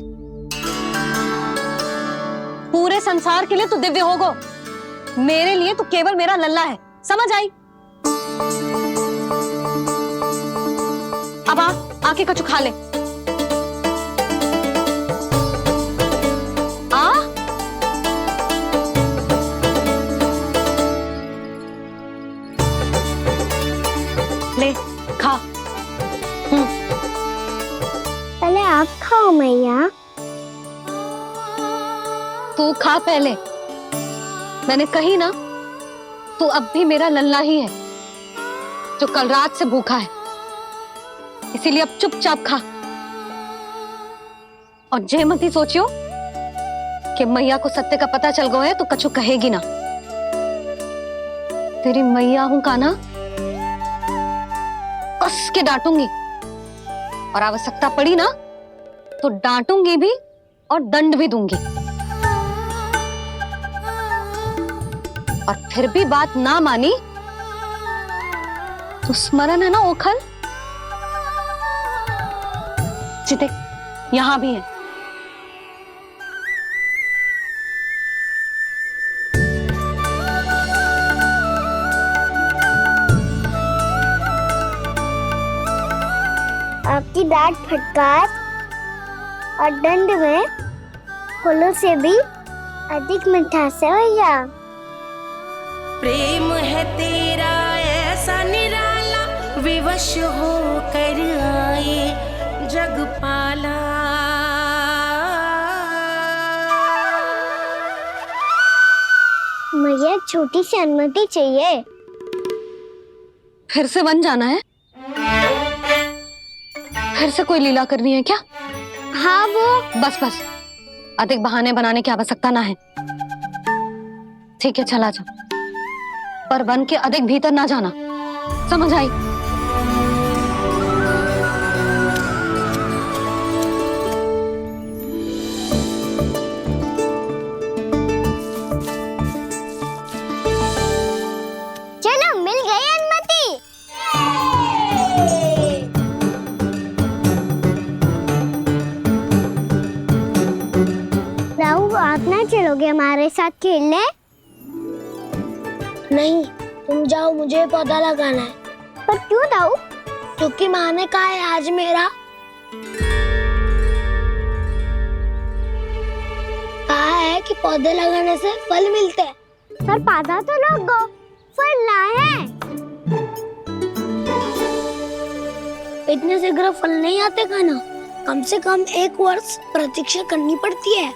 पूरे संसार के लिए तू दिव्य होगो, मेरे लिए तू केवल मेरा लल्ला है। समझ आई? अब आके कछु खा ले। ले खा। पहले आप खाओ मैया। तू खा पहले। मैंने कही ना, तू अब भी मेरा लल्ला ही है जो कल रात से भूखा है। इसीलिए अब चुपचाप खा। और जय मत ही सोचियो कि मैया को सत्य का पता चल गया है तो कछु कहेगी ना। तेरी मैया हूं कान्हा, कस के डांटूंगी और आवश्यकता पड़ी ना तो डांटूंगी भी और दंड भी दूंगी। और फिर भी बात ना मानी तो स्मरण है ना ओखल? देख, यहां भी है। आपकी डांट फटकार और दंड में फूलों से भी अधिक मिठास है भैया। प्रेम है तेरा ऐसा निराला, विवश हो कर आए जग पाला। छोटी सी अनुमति चाहिए। फिर से वन जाना है? फिर से कोई लीला करनी है क्या? हाँ वो। बस बस, अधिक बहाने बनाने की आवश्यकता ना है। ठीक है, चला जा, पर वन के अधिक भीतर ना जाना, समझ आई? चलो, मिल गई अनुमति। राहु, आप ना चलोगे हमारे साथ खेलने? नहीं, तुम जाओ, मुझे पौधा लगाना है। पर क्यों राहु? क्योंकि माँ ने कहा है आज मेरा कहा है कि पौधे लगाने से फल मिलते हैं। पर पौधा तो लगो, फल ना है। इतने शीघ्र फल नहीं आते खाना, कम से कम 1 वर्ष प्रतीक्षा करनी पड़ती है।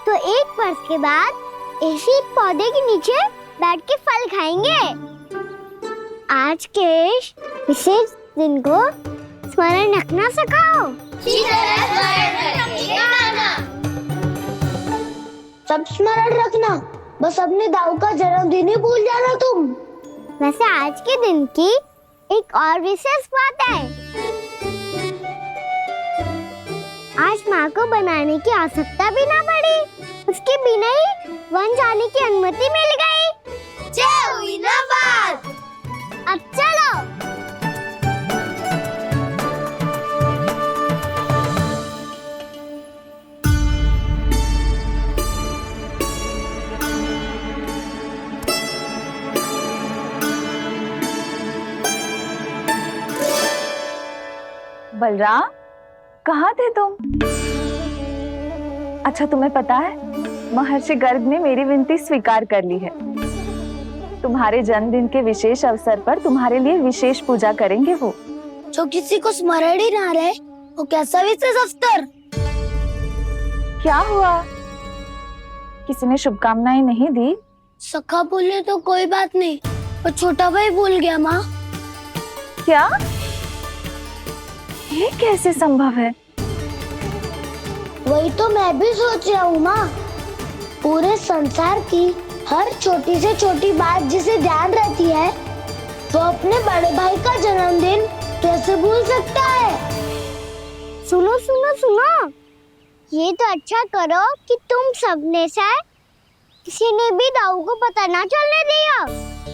तो 1 वर्ष के बाद इसी पौधे के नीचे बैठ के फल खाएंगे। आज के विशेष दिन को स्मरण रखना सिखाओ। सब स्मरण रखना, बस अपने दाऊ का जन्मदिन ही भूल जाना तुम। वैसे आज के दिन की एक और विशेष बात है। आज माँ को बनाने की आवश्यकता भी ना पड़ी, उसके बिना ही वन जाने की अनुमति मिल गई। जय हुई ना बात। अब चलो। बलराम, कहाँ थे तुम? अच्छा, तुम्हें पता है महर्षि गर्ग ने मेरी विनती स्वीकार कर ली है। तुम्हारे जन्मदिन के विशेष अवसर पर तुम्हारे लिए विशेष पूजा करेंगे वो। जो किसी को स्मरण ही ना रहे, वो कैसा विशेष अवसर? क्या हुआ? किसी ने शुभकामनाएं नहीं दी? सखा बोले तो कोई बात नहीं, पर छोटा भाई भूल गया माँ। क्या? ये कैसे संभव है? वही तो मैं भी सोच रहा हूँ माँ। पूरे संसार की हर छोटी से छोटी बात जिसे ध्यान रहती है, वो अपने बड़े भाई का जन्मदिन कैसे भूल सकता है? सुनो सुनो सुनो, ये तो अच्छा करो कि तुम सबने से किसी ने भी दाऊ को पता ना चलने दिया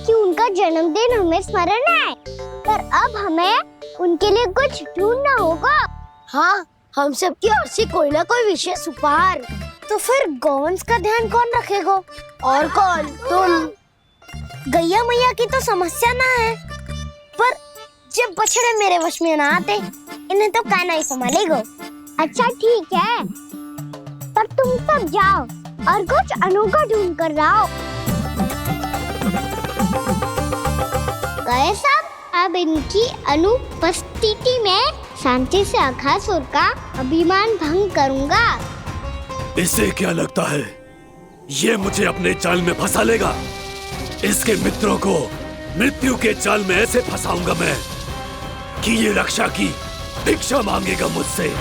कि उनका जन्मदिन हमें स्मरण है। पर अब हमें उनके लिए कुछ ढूंढना होगा। हाँ, हम सबकी ओर से कोई ना कोई विशेष उपहार। तो फिर गौवंश का ध्यान कौन रखेगा? और कौन? तुम। गैया मैया की तो समस्या ना है, पर जब बछड़े मेरे वश में ना आते, इन्हें तो कान्हा ही संभालेगा। अच्छा ठीक है, पर तुम सब जाओ और कुछ अनोखा ढूंढ कर लाओ। गए सब। अब इनकी अनुपस्थिति में शांति से अघासुर का अभिमान भंग करूंगा। इसे क्या लगता है ये मुझे अपने जाल में फंसा लेगा? इसके मित्रों को मृत्यु के जाल में ऐसे फंसाऊंगा मैं कि ये रक्षा की भिक्षा मांगेगा मुझसे।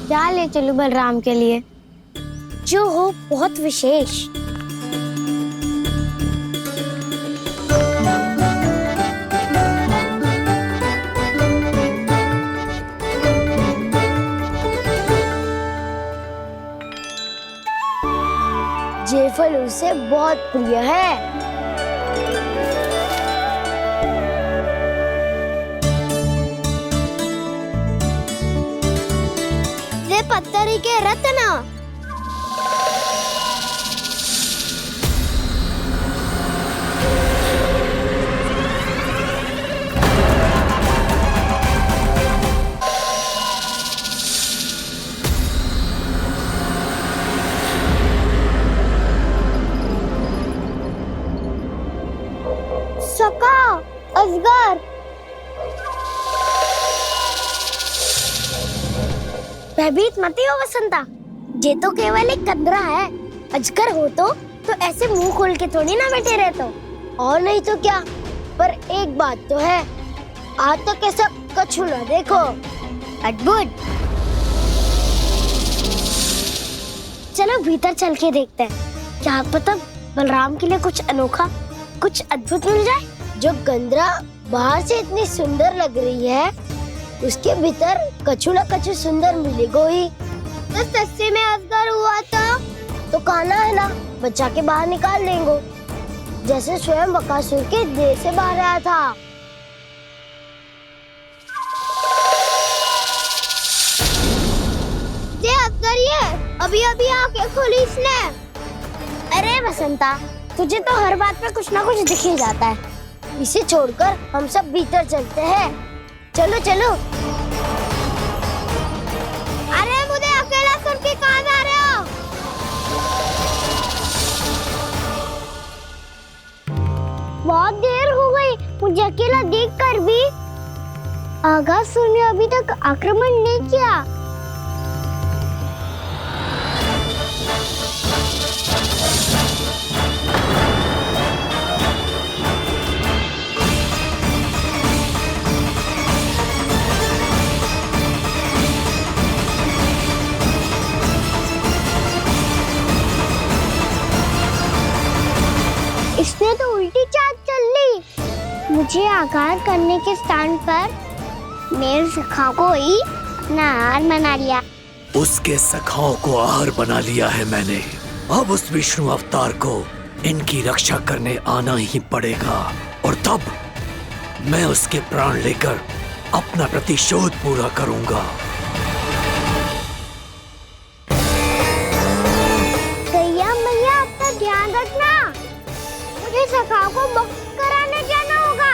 क्या ले चलूं बलराम के लिए, जो हो बहुत विशेष। ये फल उसे बहुत प्रिय है। पत्थरी के रत्न। अजगर। भयभीत मत हो वसंता, ये तो केवल एक कंदरा है। अजगर हो तो ऐसे मुंह खोल के थोड़ी ना बैठे रहते हो। और नहीं तो क्या, पर एक बात तो है, आज तक ऐसा कछु ना देखो। अद्भुत। चलो भीतर चल के देखते हैं, क्या पता बलराम के लिए कुछ अनोखा, कुछ अद्भुत मिल जाए। जो गंदरा बाहर से इतनी सुंदर लग रही है, उसके भीतर कछु न कछु सुंदर मिलेगा ही। तो सच्चे में अजगर हुआ तो काना है ना, बच्चा के बाहर निकाल लेंगे, जैसे स्वयं बकासुर के देह से बाहर आया था। ये अजगर ही है, अभी अभी आंखें खोली इसने। अरे वसंता, तुझे तो हर बात पे कुछ ना कुछ दिख ही जाता है। इसे छोड़कर हम सब भीतर चलते हैं। चलो चलो। अरे मुझे अकेला सुन के कहाँ जा रहे हो? बहुत देर हो गई मुझे अकेला देखकर भी। आगासुर ने अभी तक आक्रमण नहीं किया। इसने तो उल्टी चाल चल ली। मुझे आघात करने के स्थान पर मेरे सखा को ही अपना आहार बना लिया। उसके सखाओं को आहार बना लिया है मैंने। अब उस विष्णु अवतार को इनकी रक्षा करने आना ही पड़ेगा, और तब मैं उसके प्राण लेकर अपना प्रतिशोध पूरा करूंगा। गैया मैया, अपना ध्यान रखना, मुझे सखा को मुक्त कराने जाना होगा।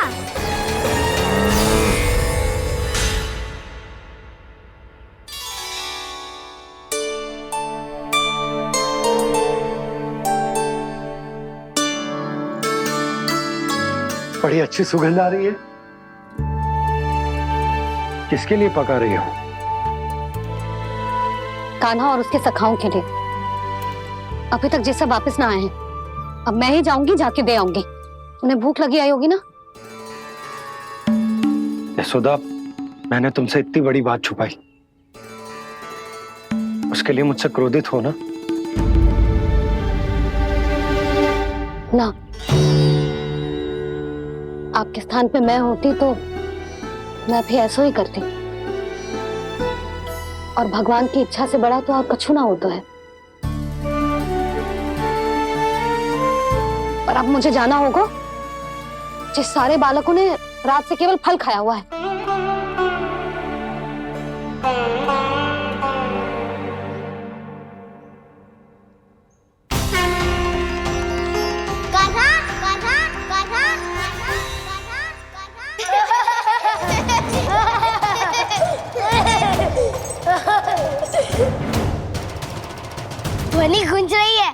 बड़ी अच्छी सुगंध आ रही है। किसके लिए पका रही हो? कान्हा और उसके सखाओं के लिए। अभी तक जैसे वापस ना आए हैं, अब मैं ही जाऊंगी, जाके दे आऊंगी। उन्हें भूख लगी आई होगी ना। यशोदा, मैंने तुमसे इतनी बड़ी बात छुपाई, उसके लिए मुझसे क्रोधित हो ना? ना, आपके स्थान पे मैं होती तो मैं भी ऐसा ही करती। और भगवान की इच्छा से बड़ा तो और कछु ना होता है। पर अब मुझे जाना होगा। जिस सारे बालकों ने रात से केवल फल खाया हुआ है। कान्हा, कान्हा, कान्हा, ध्वनि गूंज रही है,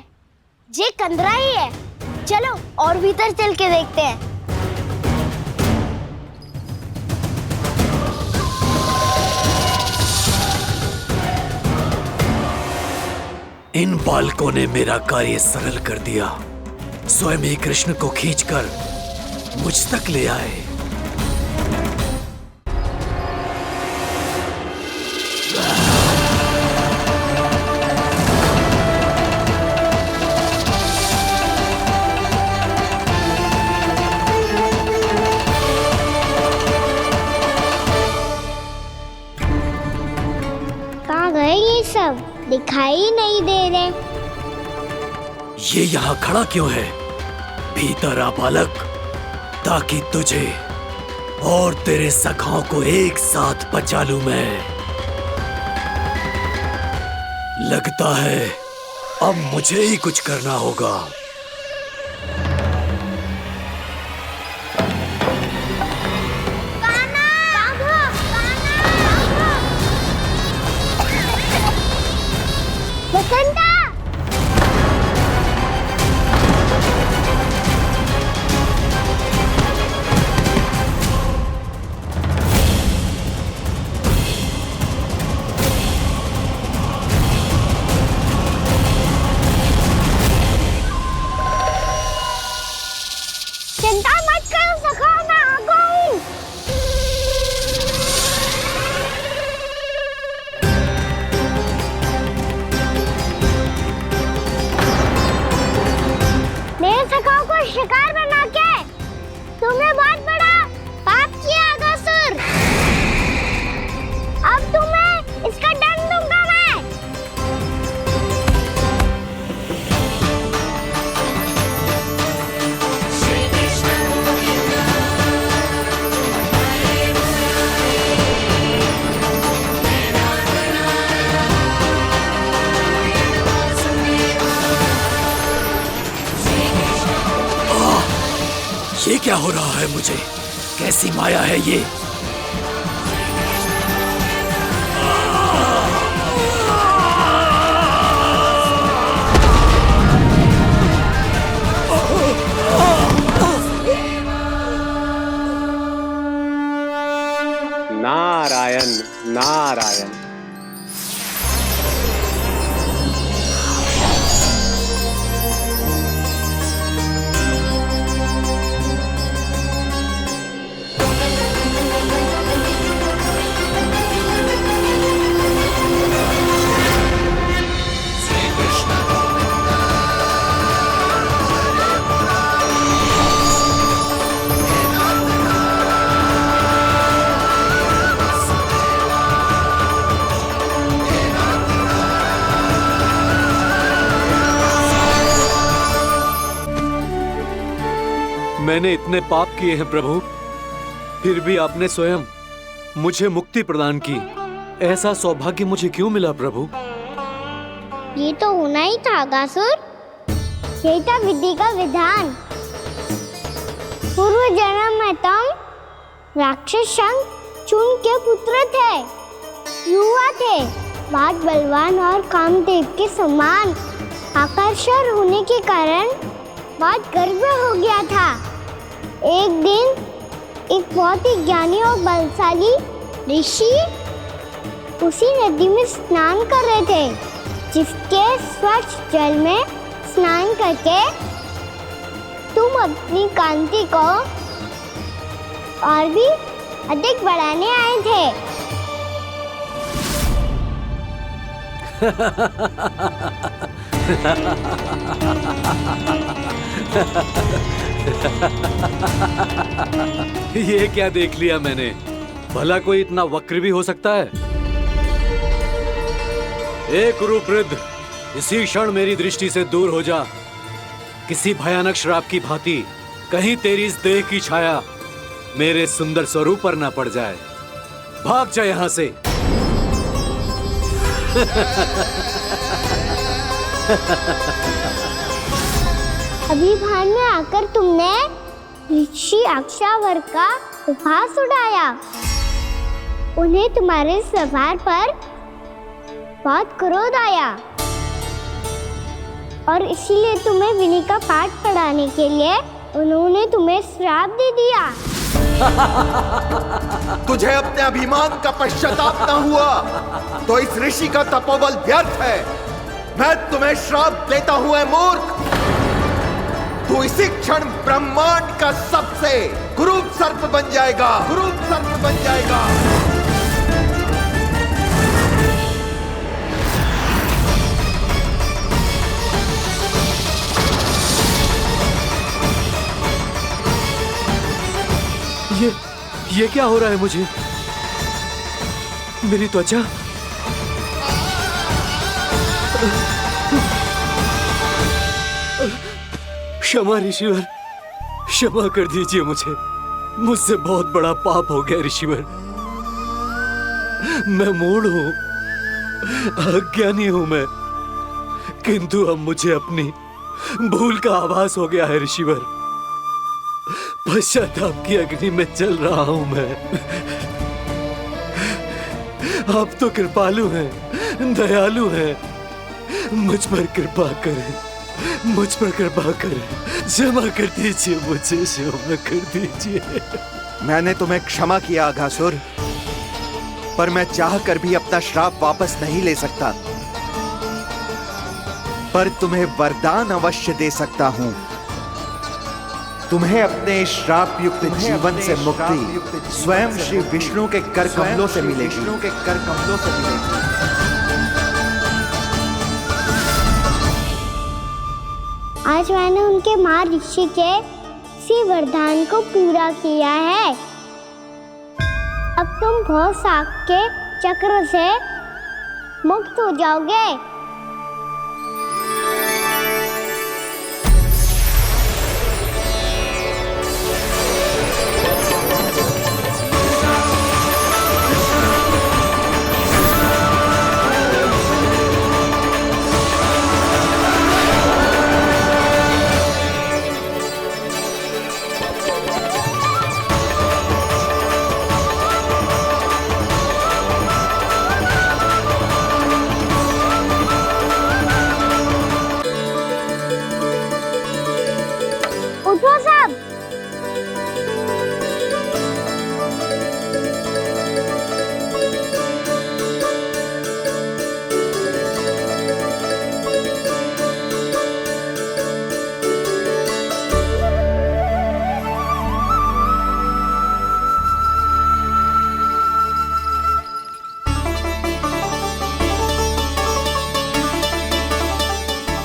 ये कंदरा ही है। चलो और भीतर चल के देखते हैं। इन बालकों ने मेरा कार्य सरल कर दिया। स्वयं ही कृष्ण को खींचकर मुझ तक ले आए। कहाँ गए ये सब? दिखाई नहीं दे रहे। ये यहाँ खड़ा क्यों है? भीतर आ बालक, ताकि तुझे और तेरे सखाओं को एक साथ बचा लूं मैं। लगता है अब मुझे ही कुछ करना होगा। वसंता! अवतार बना के तुमने बहुत बड़ा पाप किया अगासुर। अब तुम्हें इसका दंड दूंगा मैं। ये क्या हो रहा है मुझे? कैसी माया है ये? नारायण नारायण। मैंने इतने पाप किए हैं प्रभु, फिर भी आपने स्वयं मुझे मुक्ति प्रदान की। ऐसा सौभाग्य मुझे क्यों मिला प्रभु? ये तो होना ही था अगासुर। यही था विधि का विधान। पूर्व जन्म में तुम राक्षस शंखचूड़ के पुत्र थे, युवा थे, बहुत बलवान और कामदेव के समान आकर्षण होने के कारण बहुत गर्व हो गया था। एक दिन एक बहुत ही ज्ञानी और बलशाली ऋषि उसी नदी में स्नान कर रहे थे, जिसके स्वच्छ जल में स्नान करके तुम अपनी कांति को और भी अधिक बढ़ाने आए थे। ये क्या देख लिया मैंने? भला कोई इतना वक्र भी हो सकता है? ए कुरुवृद्ध, इसी क्षण मेरी दृष्टि से दूर हो जा। किसी भयानक श्राप की भांति कहीं तेरी इस देह की छाया मेरे सुंदर स्वरूप पर ना पड़ जाए। भाग जा यहाँ से। अभी भान में आकर तुमने ऋषि अक्षावर का उपहास उड़ाया। उन्हें तुम्हारे व्यवहार पर बहुत क्रोध आया और इसीलिए तुम्हें विधि का पाठ पढ़ाने के लिए उन्होंने तुम्हें श्राप दे दिया। तुझे अपने अभिमान का पश्चाताप न हुआ तो इस ऋषि का तपोबल व्यर्थ है। मैं तुम्हें श्राप देता हूं ऐ मूर्ख। तू इसी क्षण ब्रह्मांड का सबसे कुरूप सर्प बन जाएगा, कुरूप सर्प बन जाएगा। ये क्या हो रहा है मुझे? मेरी त्वचा क्षमा ऋषिवर, क्षमा कर दीजिए मुझे। मुझसे बहुत बड़ा पाप हो गया ऋषिवर। मैं मूढ़ हूं, अज्ञानी हूं मैं, किंतु अब मुझे अपनी भूल का आभास हो गया है ऋषिवर। पश्चाताप की अग्नि में जल रहा हूं मैं। आप तो कृपालु हैं, दयालु हैं, मुझ पर कृपा करें, मुझ पर कृपा करें, क्षमा कर दीजिए मुझे, क्षमा कर दीजिए। मैंने तुम्हें क्षमा किया अघासुर, पर मैं चाहकर भी अपना श्राप वापस नहीं ले सकता। पर तुम्हें वरदान अवश्य दे सकता हूं। तुम्हें अपने श्राप युक्त जीवन से मुक्ति स्वयं श्री विष्णु के कर कमलों से मिलेगी। आज मैंने उनके महर्षि के इसी वरदान को पूरा किया है। अब तुम भव सागर के चक्र से मुक्त हो जाओगे। उठो सब।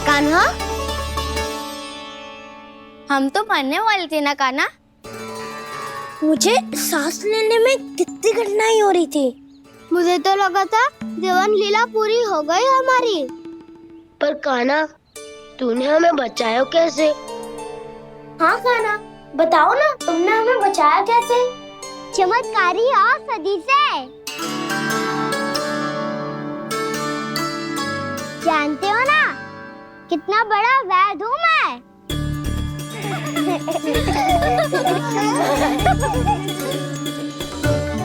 कान्हा, हम तो मरने वाले थे ना कान्हा। मुझे सांस लेने में कितनी कठिनाई हो रही थी। मुझे तो लगा था जीवन लीला पूरी हो गई हमारी। पर कान्हा, तूने हमें बचाया कैसे? हाँ कान्हा, बताओ ना, तुमने हमें बचाया कैसे? चमत्कारी और सदी से। जानते हो ना कितना बड़ा वैद्य हूँ मैं।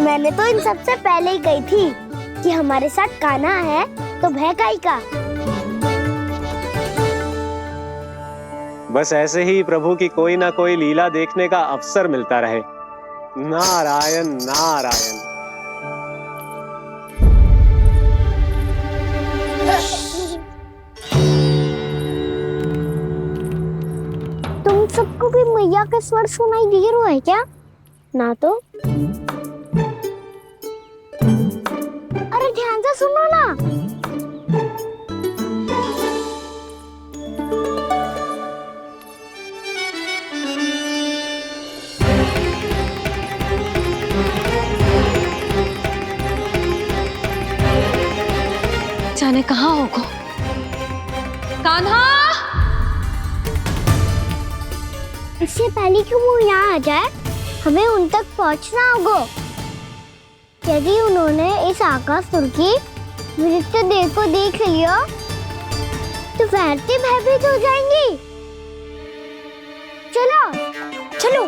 मैंने तो इन सबसे पहले ही कही थी कि हमारे साथ कान्हा है तो भय काई का। बस ऐसे ही प्रभु की कोई ना कोई लीला देखने का अवसर मिलता रहे। नारायण नारायण। तुम सबको भी मैया का स्वर सुनाई दे रहा है क्या? ना तो। अरे ध्यान से सुनो ना। जाने कहाँ होगा। कान्हा, इससे पहले कि वो यहाँ आ जाए, हमें उन तक पहुँचना होगा। यदि उन्होंने इस आकासुर की मृत्यु देह को देख लिया तो वैरती भयभीत हो जाएंगी। चलो चलो।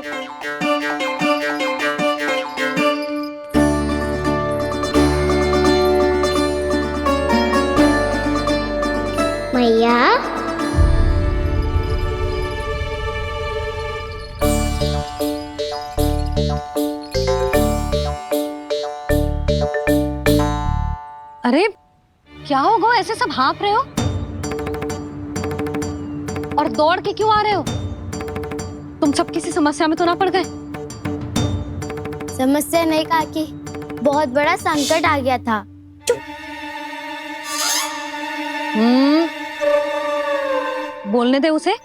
मैया, अरे क्या होगा, ऐसे सब हाँफ रहे हो और दौड़ के क्यों आ रहे हो? तुम सब किसी समस्या में तो ना पड़ गए? समस्या नहीं काकी, बहुत बड़ा संकट आ गया था। बोलने दे उसे।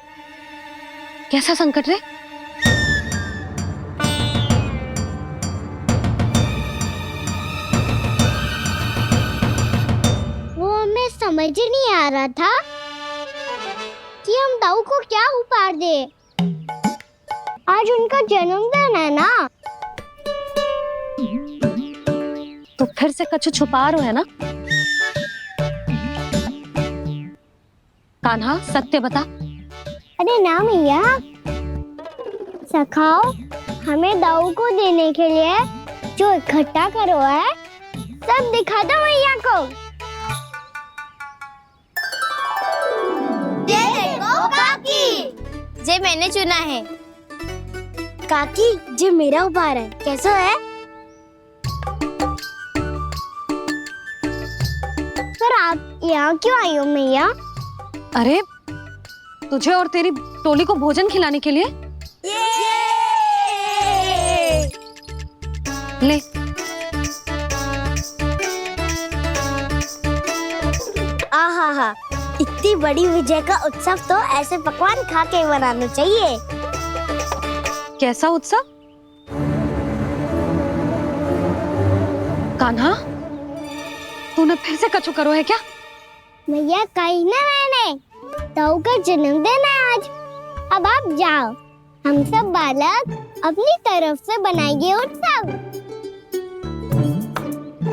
कैसा संकट रे? वो हमें समझ ही नहीं आ रहा था कि हम दाऊ को क्या उपहार दे। आज उनका जन्मदिन है ना, तो फिर से कुछ छुपा रहे हो है ना? कान्हा, सत्य बता। अरे ना मैया, सखाओ हमें दाऊ को देने के लिए जो इकट्ठा करो है सब दिखा दो मैया को। ये देखो काकी, जे मैंने चुना है। काकी, जे मेरा उपहार है, कैसा है? पर आप यहाँ क्यों आई हो मैया? अरे तुझे और तेरी टोली को भोजन खिलाने के लिए। ले। आहा, इतनी बड़ी विजय का उत्सव तो ऐसे पकवान खा के मनाना चाहिए। कैसा उत्सव? कान्हा, तूने फिर से कछु करो है क्या? मैया कही ना मैंने, ताऊ का जन्मदिन है आज। अब आप जाओ, हम सब बालक अपनी तरफ से बनाएंगे उत्सव।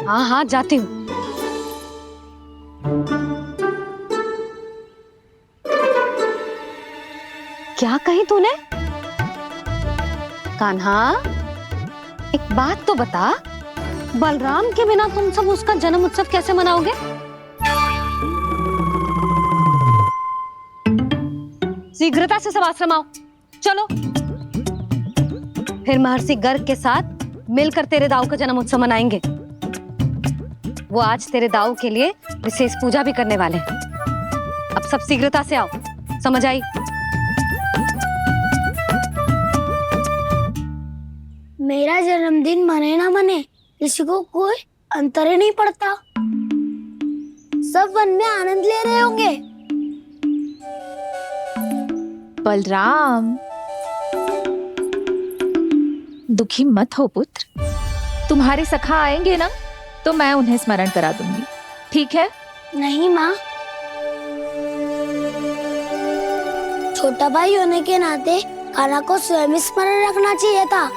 हाँ हाँ जाती हूँ। क्या कही तूने? कान्हा, एक बात तो बता, बलराम के बिना तुम सब उसका जन्म उत्सव कैसे मनाओगे? शीघ्रता से सब आश्रम आओ, चलो। फिर महर्षि गर्ग के साथ मिलकर तेरे दाऊ का जन्म उत्सव मनाएंगे। वो आज तेरे दाऊ के लिए विशेष पूजा भी करने वाले हैं। अब सब शीघ्रता से आओ, समझ आई? मेरा जन्मदिन मने ना मने, किसी को कोई अंतर ही नहीं पड़ता। सब वन में आनंद ले रहे होंगे। बलराम, दुखी मत हो पुत्र। तुम्हारे सखा आएंगे ना, तो मैं उन्हें स्मरण करा दूंगी, ठीक है? नहीं माँ, छोटा भाई होने के नाते कान्हा को स्वयं स्मरण रखना चाहिए था।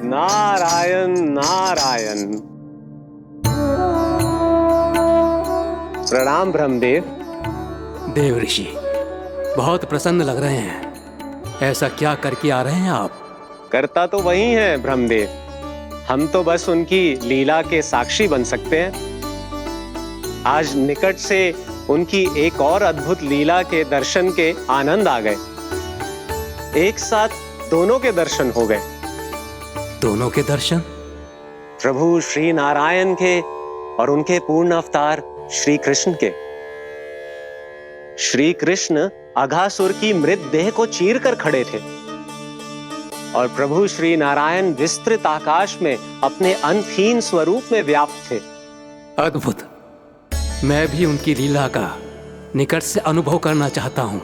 नारायण नारायण। प्रणाम ब्रह्मदेव। देव ऋषि, बहुत प्रसन्न लग रहे हैं। ऐसा क्या करके आ रहे हैं आप? करता तो वही है ब्रह्मदेव, हम तो बस उनकी लीला के साक्षी बन सकते हैं। आज निकट से उनकी एक और अद्भुत लीला के दर्शन के आनंद आ गए। एक साथ दोनों के दर्शन हो गए। दोनों के दर्शन? प्रभु श्री नारायण के और उनके पूर्ण अवतार श्री कृष्ण के। श्री कृष्ण अघासुर की मृत देह को चीर कर खड़े थे और प्रभु श्री नारायण विस्तृत आकाश में अपने अंतहीन स्वरूप में व्याप्त थे। अद्भुत। मैं भी उनकी लीला का निकट से अनुभव करना चाहता हूँ।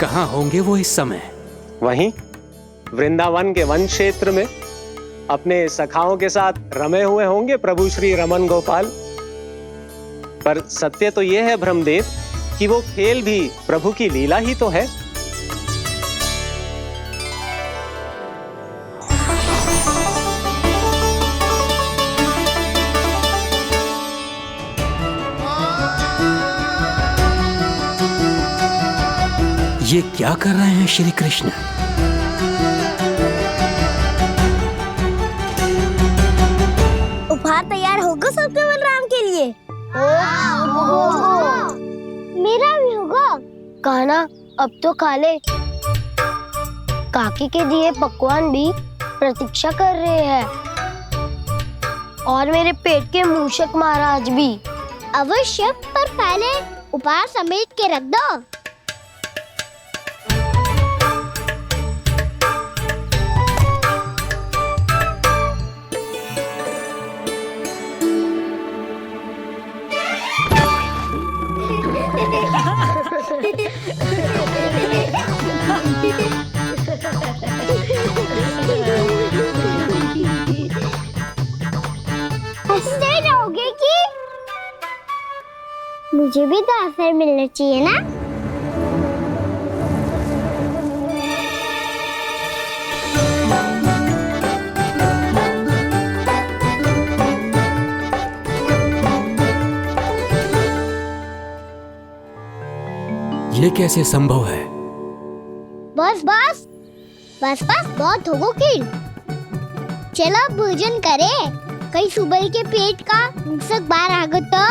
कहाँ होंगे वो इस समय? वहीं वृंदावन के वन क्षेत्र में अपने सखाओं के साथ रमे हुए होंगे प्रभु श्री रमन गोपाल। पर सत्य तो यह है ब्रह्मदेव कि वो खेल भी प्रभु की लीला ही तो है। ये क्या कर रहे हैं श्री कृष्ण? उपहार तैयार होगा सबके बलराम के लिए? मेरा भी होगा। कान्हा, अब तो खा ले। काकी के दिए पकवान भी प्रतीक्षा कर रहे हैं, और मेरे पेट के मूषक महाराज भी। अवश्य, पर पहले उपहार समेट के रख दो। हंसते रहोगे कि? मुझे भी तो अवसर मिलना चाहिए ना। ये कैसे संभव है? बस बस बस बस बहुत होगो किल। चलो भोजन करे, कहीं सुबह के पेट का मूषक बाहर आ गया तो।